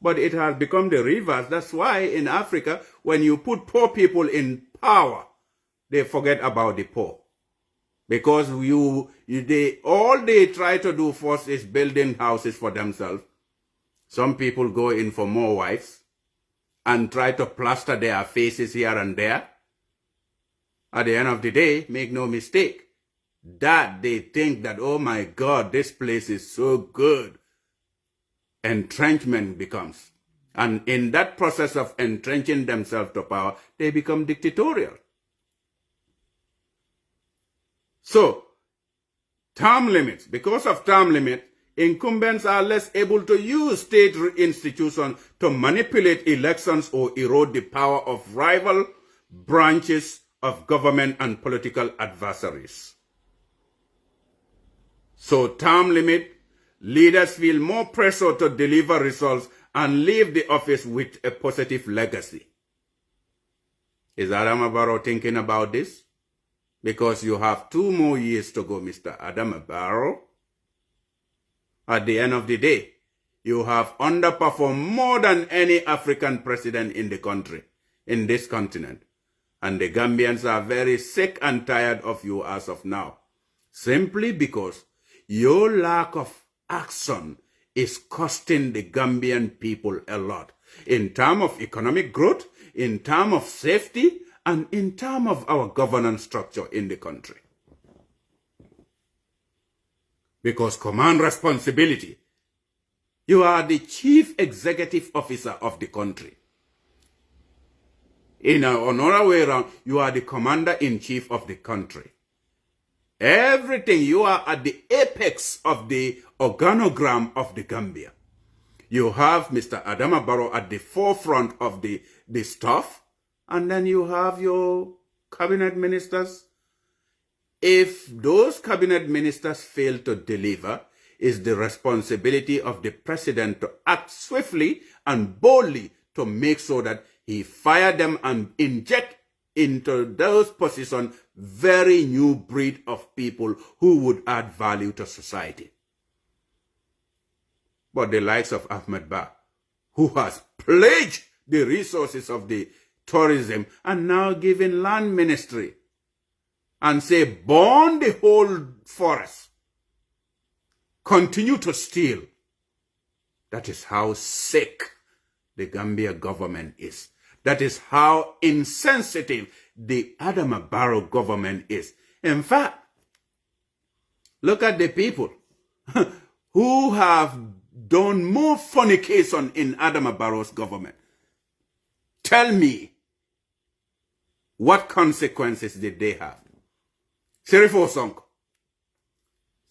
But it has become the reverse. That's why in Africa, when you put poor people in power, they forget about the poor. Because all they try to do first is building houses for themselves. Some people go in for more wives and try to plaster their faces here and there. At the end of the day, make no mistake, that they think that, oh my God, this place is so good. Entrenchment becomes. And in that process of entrenching themselves to power, they become dictatorial. So, term limits. Because of term limit, incumbents are less able to use state institutions to manipulate elections or erode the power of rival branches of government and political adversaries. So, term limit, leaders feel more pressure to deliver results and leave the office with a positive legacy. Is Adama Barrow thinking about this? Because you have 2 more years to go, Mr. Adama Barrow. At the end of the day, you have underperformed more than any African president in the country, in this continent. And the Gambians are very sick and tired of you as of now. Simply because your lack of action is costing the Gambian people a lot. In terms of economic growth, in terms of safety, and in terms of our governance structure in the country. Because command responsibility, you are the chief executive officer of the country. In another way around, you are the commander-in-chief of the country. Everything, you are at the apex of the organogram of the Gambia. You have Mr. Adama Barrow at the forefront of the stuff, and then you have your cabinet ministers. If those cabinet ministers fail to deliver, it's the responsibility of the president to act swiftly and boldly to make sure that he fire them and inject into those positions very new breed of people who would add value to society. But the likes of Ahmed Ba, who has pledged the resources of the tourism and now giving land ministry and say, burn the whole forest, continue to steal. That is how sick the Gambia government is. That is how insensitive the Adama Barrow government is. In fact, look at the people who have done more fornication in Adama Barrow's government. Tell me, what consequences did they have? Sirifo Sonko.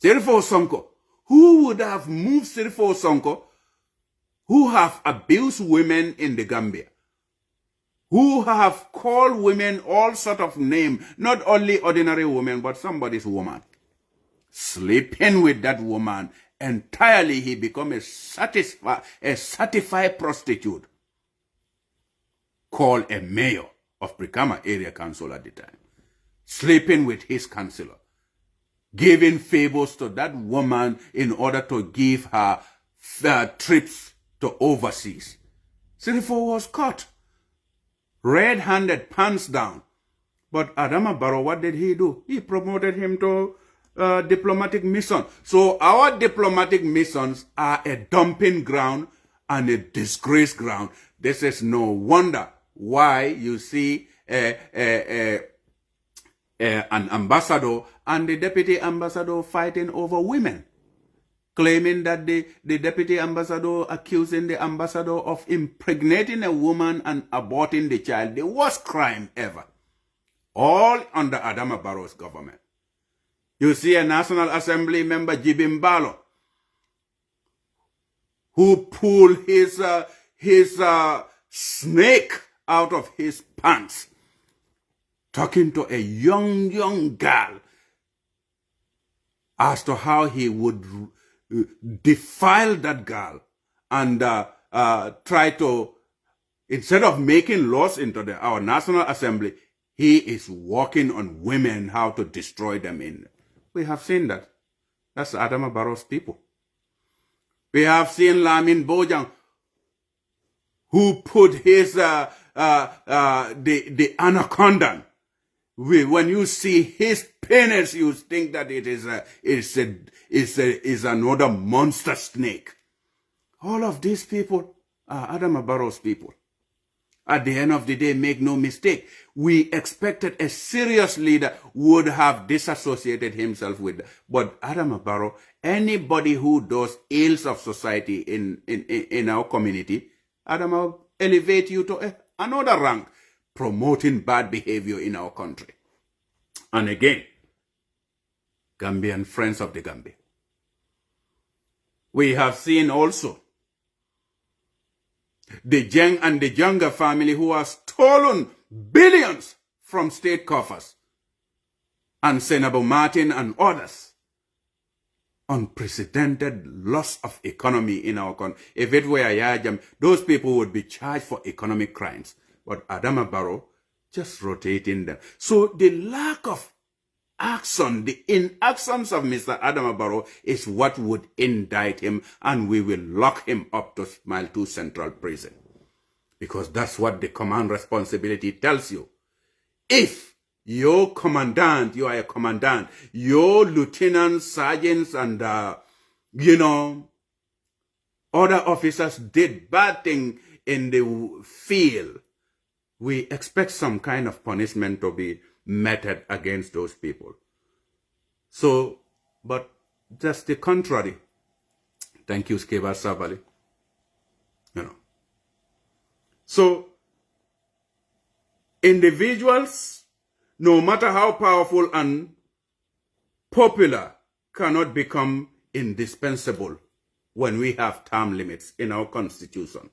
Sirifo Sonko. Who would have moved Sirifo Sonko, who have abused women in the Gambia? Who have called women all sort of names, not only ordinary women, but somebody's woman. Sleeping with that woman, entirely he become a certified prostitute, called a mayor of Brikama Area Council at the time. Sleeping with his councillor, giving favors to that woman in order to give her trips to overseas. Sirifo was caught red-handed, pants down. But Adama Barrow, what did he do? He promoted him to diplomatic mission. So our diplomatic missions are a dumping ground and a disgrace ground. This is no wonder why you see an ambassador and the deputy ambassador fighting over women, claiming that the deputy ambassador accusing the ambassador of impregnating a woman and aborting the child, the worst crime ever. All under Adama Barrow's government. You see a National Assembly member, Jibimbalo, who pulled his snake out of his pants, talking to a young girl as to how he would defile that girl and try to, instead of making laws into our National Assembly, he is working on women, how to destroy them in. We have seen that. That's Adama Barrow's people. We have seen Lamin Bojang, who put his the anaconda. When you see his penis, you think that it is another monster snake. All of these people are Adama Barrow's people. At the end of the day, make no mistake, we expected a serious leader would have disassociated himself with. But Adama Barrow, anybody who does ills of society in our community, Adama will elevate you to another rank, promoting bad behavior in our country. And again, Gambian friends of the Gambia. We have seen also the Jeng and the Jenga family who have stolen billions from state coffers, and Senator Martin and others. Unprecedented loss of economy in our country. If it were Yajam, those people would be charged for economic crimes. But Adama Barrow just rotating them. So the lack of action, the inactions of Mr. Adama Barrow is what would indict him, and we will lock him up to Mile 2 Central Prison. Because that's what the command responsibility tells you. If your commandant, you are a commandant, your lieutenants, sergeants, and, other officers did bad things in the field, we expect some kind of punishment to be meted against those people. So, but just the contrary. Thank you, 𝒂𝒄𝒏. So, individuals, no matter how powerful and popular, cannot become indispensable when we have term limits in our constitution.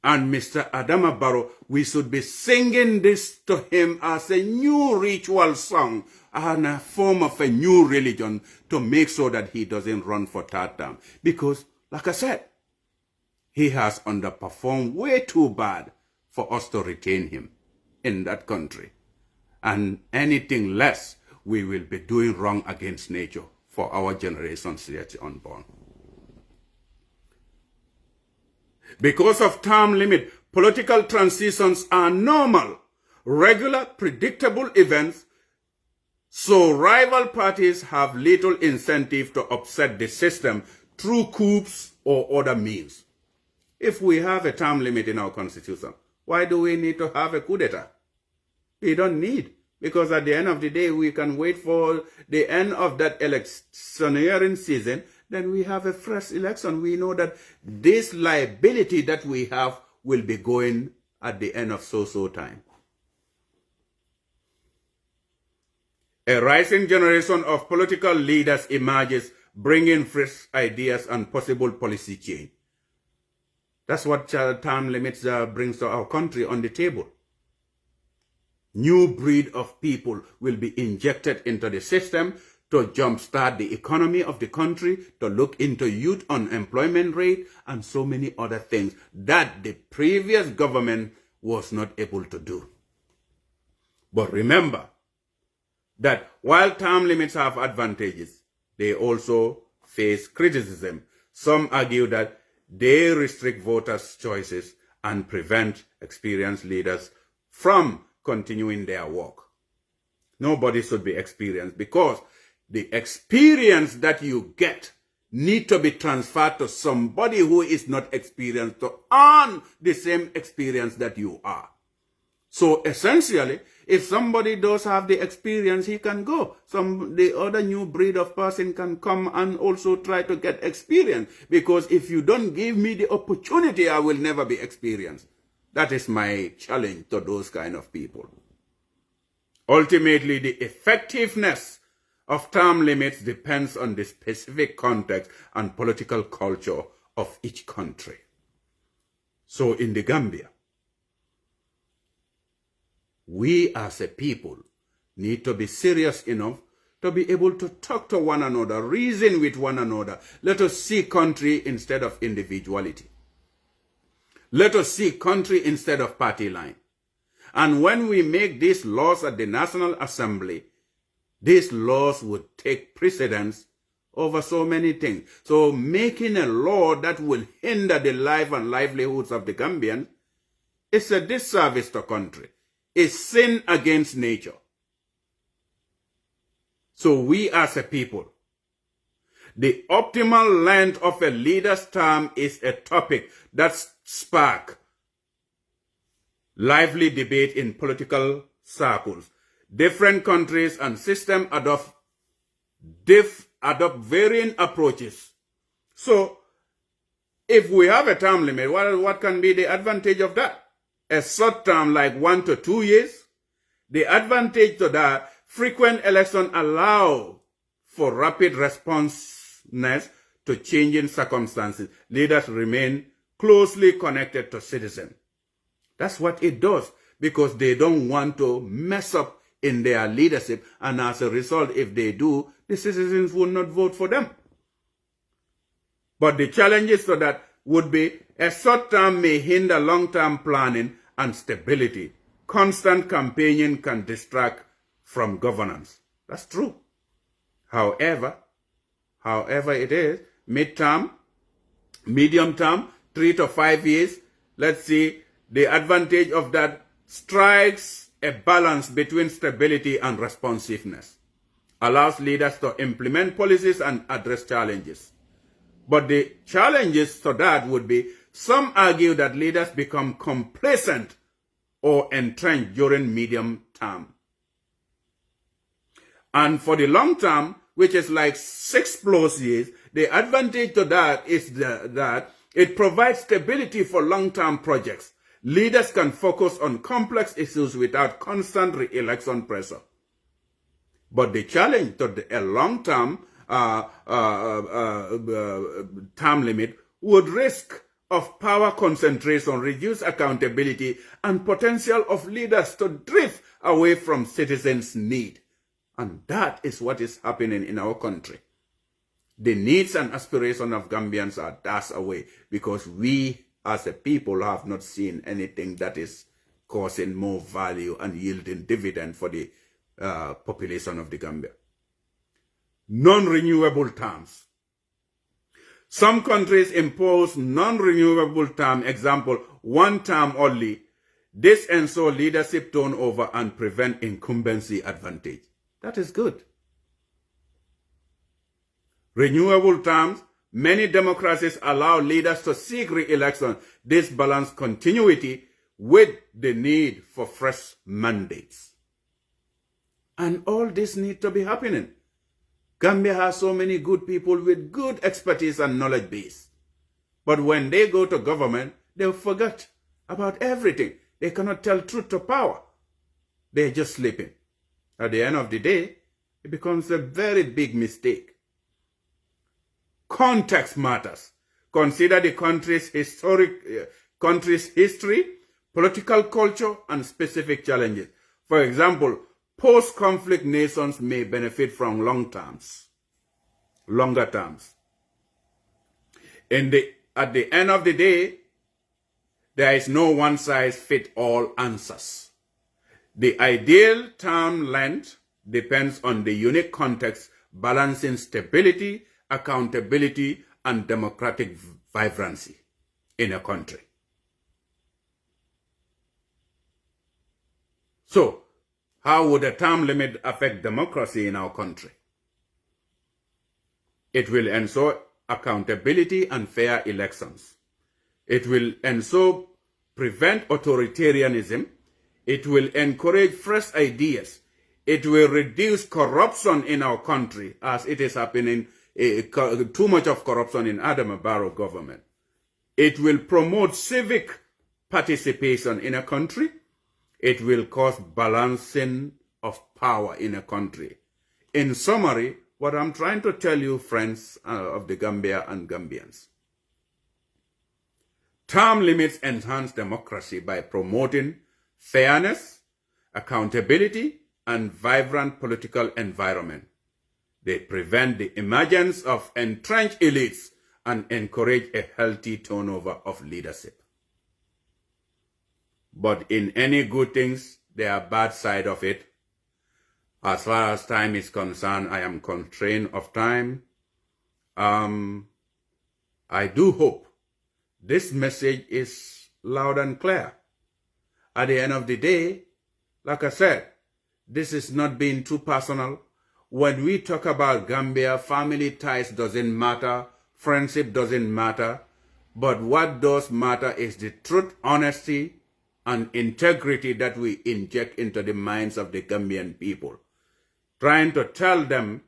And Mr. Adama Barrow, we should be singing this to him as a new ritual song and a form of a new religion to make sure that he doesn't run for third term. Because, like I said, he has underperformed way too bad for us to retain him in that country. And anything less, we will be doing wrong against nature for our generations yet unborn. Because of term limit, political transitions are normal, regular, predictable events, so rival parties have little incentive to upset the system through coups or other means. If we have a term limit in our constitution, why do we need to have a coup d'etat? We don't need, because at the end of the day, we can wait for the end of that electioneering season. Then we have a fresh election. We know that this liability that we have will be going at the end of so time. A rising generation of political leaders emerges, bringing fresh ideas and possible policy change. That's what term limits brings to our country on the table. New breed of people will be injected into the system to jumpstart the economy of the country, to look into youth unemployment rate, and so many other things that the previous government was not able to do. But remember that while term limits have advantages, they also face criticism. Some argue that they restrict voters' choices and prevent experienced leaders from continuing their work. Nobody should be experienced, because the experience that you get need to be transferred to somebody who is not experienced to earn the same experience that you are. So essentially, if somebody does have the experience, he can go. The other new breed of person can come and also try to get experience. Because if you don't give me the opportunity, I will never be experienced. That is my challenge to those kind of people. Ultimately, the effectiveness of term limits depends on the specific context and political culture of each country. So in the Gambia, we as a people need to be serious enough to be able to talk to one another, reason with one another. Let us see country instead of individuality. Let us see country instead of party line. And when we make these laws at the National Assembly, these laws would take precedence over so many things. So making a law that will hinder the life and livelihoods of the Gambians is a disservice to country. It's sin against nature. So we as a people, the optimal length of a leader's term is a topic that sparks lively debate in political circles. Different countries and systems adopt varying approaches. So, if we have a term limit, what can be the advantage of that? A short term like 1 to 2 years. The advantage to that, frequent elections allow for rapid responsiveness to changing circumstances. Leaders remain closely connected to citizens. That's what it does, because they don't want to mess up in their leadership, and as a result, if they do, the citizens will not vote for them. But the challenges to that would be a short term may hinder long-term planning and stability. Constant campaigning can distract from governance. That's true. However it is, mid-term, medium term, 3 to 5 years, let's see, the advantage of that strikes a balance between stability and responsiveness, allows leaders to implement policies and address challenges. But the challenges to that would be, some argue that leaders become complacent or entrenched during medium term. And for the long term, which is like 6+ years, the advantage to that is that it provides stability for long-term projects. Leaders can focus on complex issues without constant re-election pressure. But the challenge to a long-term term limit would risk of power concentration, reduced accountability, and potential of leaders to drift away from citizens' need. And that is what is happening in our country. The needs and aspirations of Gambians are dashed away because we as a people have not seen anything that is causing more value and yielding dividend for the population of the Gambia. Non-renewable terms. Some countries impose non-renewable term, example, 1 term only. This ensures leadership turnover and prevent incumbency advantage. That is good. Renewable terms. Many democracies allow leaders to seek re-election. This balances continuity with the need for fresh mandates. And all this needs to be happening. Gambia has so many good people with good expertise and knowledge base. But when they go to government, they forget about everything. They cannot tell truth to power. They're just sleeping. At the end of the day, it becomes a very big mistake. Context matters. Consider the country's history, political culture, and specific challenges. For example, post-conflict nations may benefit from longer terms. At the end of the day, there is no one-size-fits-all answers. The ideal term length depends on the unique context, balancing stability, accountability, and democratic vibrancy in a country. So, how would a term limit affect democracy in our country? It will ensure accountability and fair elections. It will ensure prevent authoritarianism. It will encourage fresh ideas. It will reduce corruption in our country, as it is happening, too much of corruption in Adama Barrow government. It will promote civic participation in a country. It will cause balancing of power in a country. In summary, what I'm trying to tell you, friends of the Gambia and Gambians, term limits enhance democracy by promoting fairness, accountability, and vibrant political environment. They prevent the emergence of entrenched elites and encourage a healthy turnover of leadership. But in any good things, there are bad side of it. As far as time is concerned, I am constrained of time. I do hope this message is loud and clear. At the end of the day, like I said, this is not being too personal. When we talk about Gambia, family ties doesn't matter, friendship doesn't matter, but what does matter is the truth, honesty, and integrity that we inject into the minds of the Gambian people, trying to tell them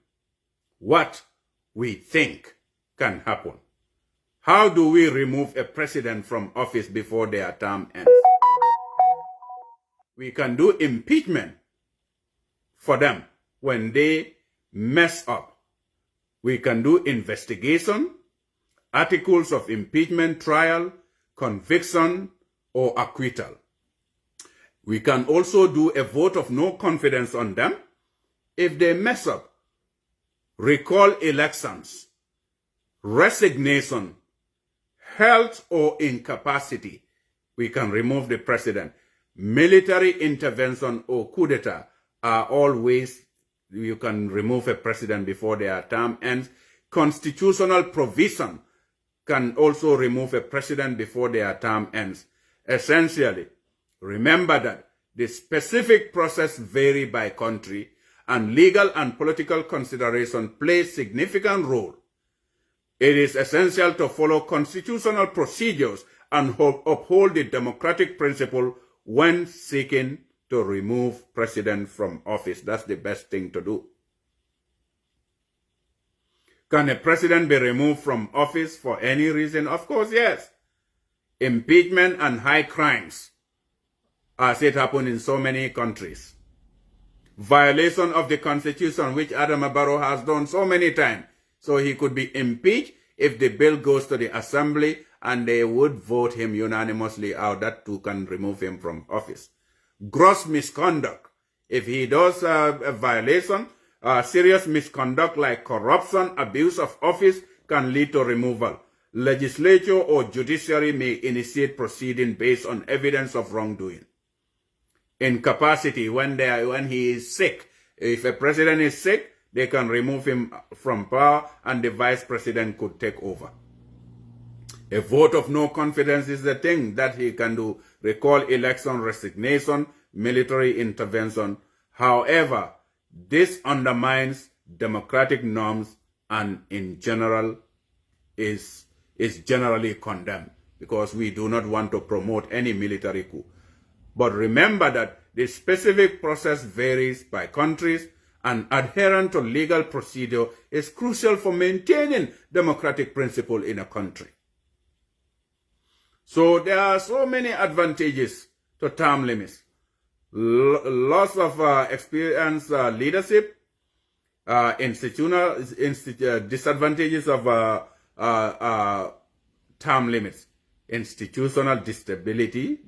what we think can happen. How do we remove a president from office before their term ends? We can do impeachment for them when they mess up. We can do investigation, articles of impeachment, trial, conviction, or acquittal. We can also do a vote of no confidence on them if they mess up. Recall elections, resignation, health or incapacity. We can remove the president. Military intervention or coup d'etat are all ways you can remove a president before their term ends. Constitutional provision can also remove a president before their term ends. Essentially, remember that the specific process vary by country and legal and political consideration play significant role. It is essential to follow constitutional procedures and uphold the democratic principle when seeking to remove president from office. That's the best thing to do. Can a president be removed from office for any reason? Of course, yes. Impeachment and high crimes, as it happened in so many countries. Violation of the Constitution, which Adama Barrow has done so many times. So he could be impeached if the bill goes to the assembly and they would vote him unanimously out. That too can remove him from office. Gross misconduct. If he does a violation, serious misconduct like corruption, abuse of office can lead to removal. Legislature or judiciary may initiate proceeding based on evidence of wrongdoing. Incapacity, when he is sick. If a president is sick, they can remove him from power and the vice president could take over. A vote of no confidence is the thing that he can do. Recall election, resignation, military intervention. However, this undermines democratic norms and in general is generally condemned because we do not want to promote any military coup. But remember that the specific process varies by countries and adherence to legal procedure is crucial for maintaining democratic principle in a country. So there are so many advantages to term limits. Loss of experience leadership, disadvantages of term limits, institutional disability,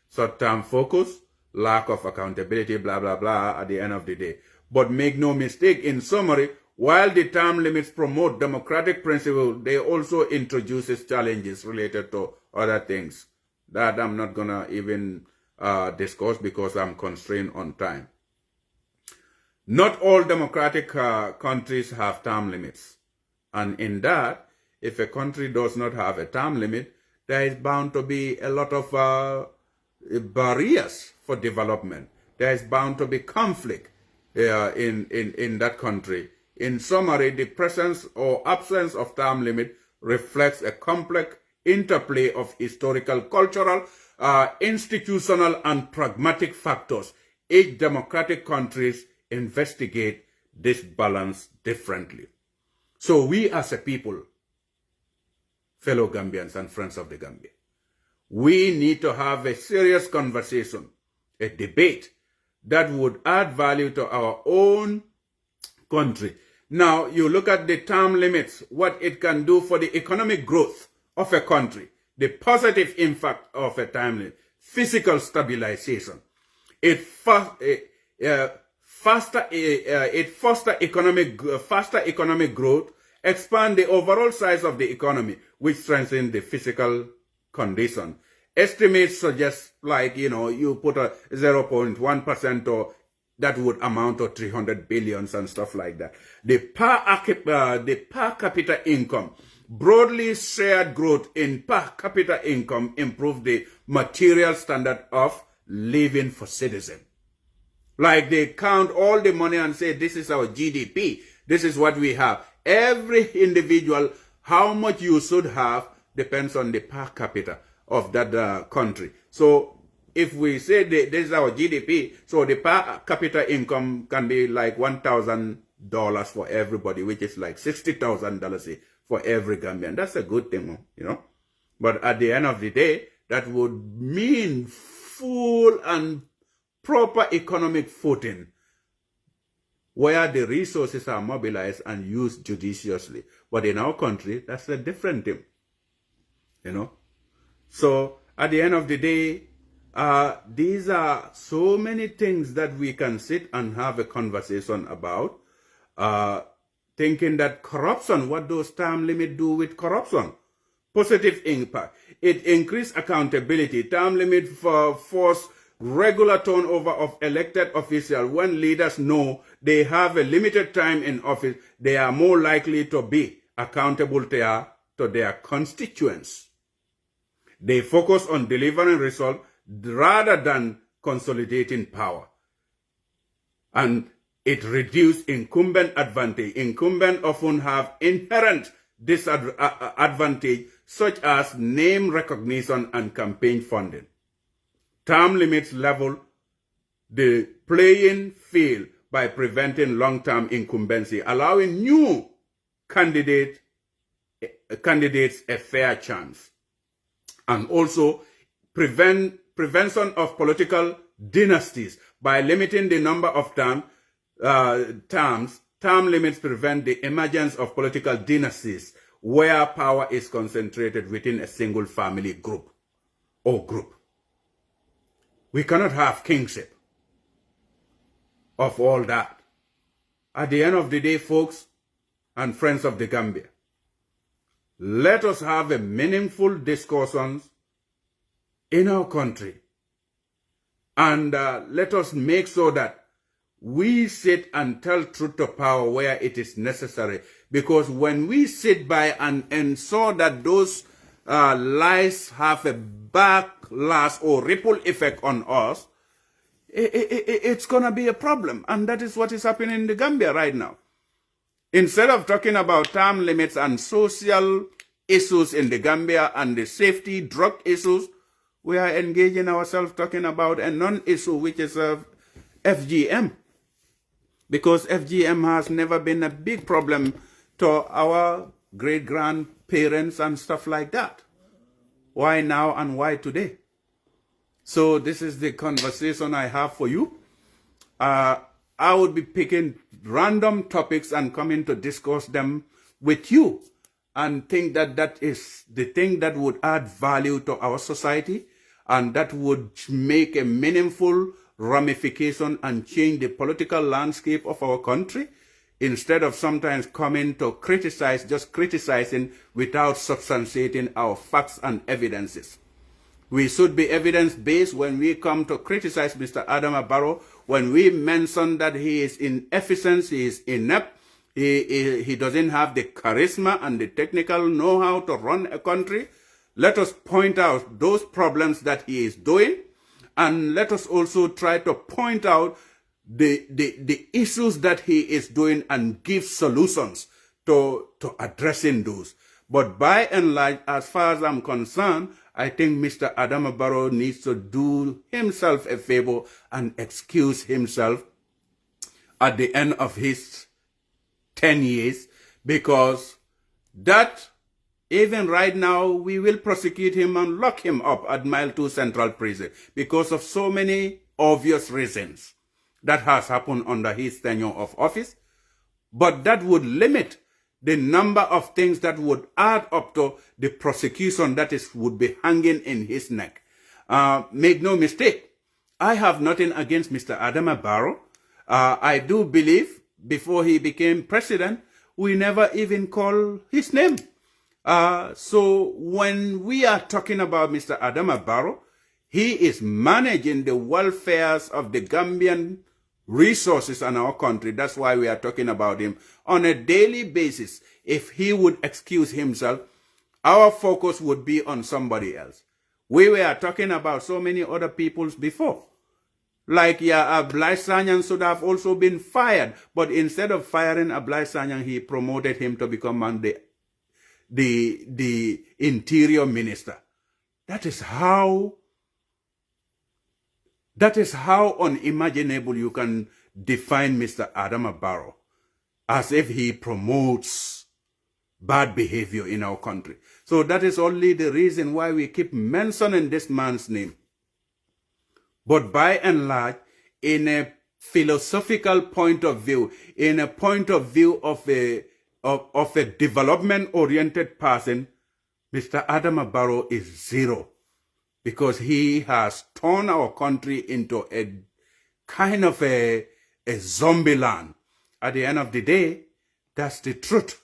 short-term focus, lack of accountability, blah, blah, blah, at the end of the day. But make no mistake, in summary, while the term limits promote democratic principles, they also introduces challenges related to other things that I'm not going to even discuss because I'm constrained on time. Not all democratic countries have term limits. And in that, if a country does not have a term limit, there is bound to be a lot of barriers for development. There is bound to be conflict in that country. In summary, the presence or absence of term limit reflects a complex interplay of historical, cultural, institutional, and pragmatic factors. Each democratic countries investigate this balance differently. So we as a people, fellow Gambians and friends of the Gambia, we need to have a serious conversation, a debate that would add value to our own country. Now, you look at the term limits, what it can do for the economic growth of a country, the positive impact of a term limit, physical stabilization. It fosters faster economic growth, expand the overall size of the economy, which strengthens the physical condition. Estimates suggest, like, you put a 0.1% or that would amount to 300 billions and stuff like that. The per capita income, broadly shared growth in per capita income improve the material standard of living for citizens. Like they count all the money and say, this is our GDP, this is what we have. Every individual, how much you should have depends on the per capita of that country. So if we say this is our GDP, so the per capita income can be like $1,000 for everybody, which is like $60,000 for every Gambian. That's a good thing, But at the end of the day, that would mean full and proper economic footing where the resources are mobilized and used judiciously. But in our country, that's a different thing, So at the end of the day, these are so many things that we can sit and have a conversation about, thinking that corruption, what does term limit do with corruption? Positive impact. It increased accountability. Term limit force regular turnover of elected officials. When leaders know they have a limited time in office, they are more likely to be accountable to their constituents. They focus on delivering results rather than consolidating power. And it reduces incumbent advantage. Incumbents often have inherent disadvantage, such as name recognition and campaign funding. Term limits level the playing field by preventing long-term incumbency, allowing new candidates a fair chance. And also prevention of political dynasties by limiting the number of terms. Term limits prevent the emergence of political dynasties where power is concentrated within a single family group or group. We cannot have kingship of all that. At the end of the day, folks and friends of the Gambia, let us have a meaningful discussions in our country. And let us make sure that we sit and tell truth to power where it is necessary. Because when we sit by and ensure that those lies have a backlash or ripple effect on us, it's going to be a problem. And that is what is happening in the Gambia right now. Instead of talking about term limits and social issues in the Gambia and the safety drug issues, we are engaging ourselves talking about a non-issue, which is FGM. Because FGM has never been a big problem to our great-grandparents and stuff like that. Why now and why today? So this is the conversation I have for you. I would be picking random topics and coming to discuss them with you and think that that is the thing that would add value to our society and that would make a meaningful ramification and change the political landscape of our country, instead of sometimes coming to criticize, just criticizing without substantiating our facts and evidences. We should be evidence-based when we come to criticize Mr. Adama Barrow, when we mention that he is inefficient, he is inept, he doesn't have the charisma and the technical know-how to run a country. Let us point out those problems that he is doing And let us also try to point out the issues that he is doing and give solutions to addressing those. But by and large, as far as I'm concerned, I think Mr. Adama Barrow needs to do himself a favor and excuse himself at the end of his 10 years, because that, even right now, we will prosecute him and lock him up at Mile 2 Central Prison because of so many obvious reasons that has happened under his tenure of office. But that would limit the number of things that would add up to the prosecution that would be hanging in his neck. Make no mistake, I have nothing against Mr. Adama Barrow. I do believe before he became president, we never even called his name. So when we are talking about Mr. Adama Barrow, he is managing the welfares of the Gambian resources in our country. That's why we are talking about him on a daily basis. If he would excuse himself, our focus would be on somebody else. We were talking about so many other peoples before. Like �𝒊𝒏 should have also been fired, but instead of firing �𝒊𝒏, he promoted him to become the interior minister. That is how unimaginable you can define Mr. Adama Barrow, as if he promotes bad behavior in our country. So that is only the reason why we keep mentioning this man's name. But by and large, in a philosophical point of view, in a point of view of a development-oriented person, Mr. Adama Barrow is zero, because he has turned our country into a kind of a zombie land. At the end of the day, that's the truth.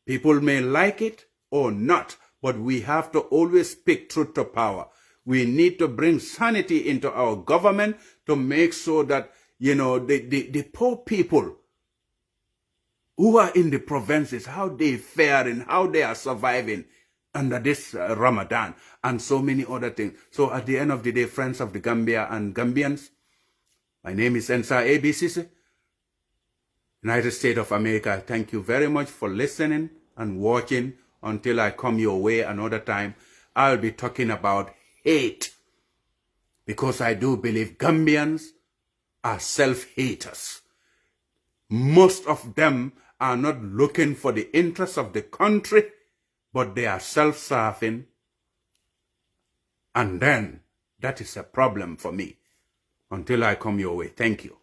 People may like it or not, but we have to always speak truth to power. We need to bring sanity into our government to make sure that, you know, the poor people who are in the provinces, how they fare and how they are surviving under this Ramadan and so many other things. So at the end of the day, friends of the Gambia and Gambians, my name is Ensa ABCC, United States of America. Thank you very much for listening and watching. Until I come your way another time, I'll be talking about hate, because I do believe Gambians are self-haters. Most of them are not looking for the interests of the country, but they are self-serving. And then that is a problem for me. Until I come your way, thank you.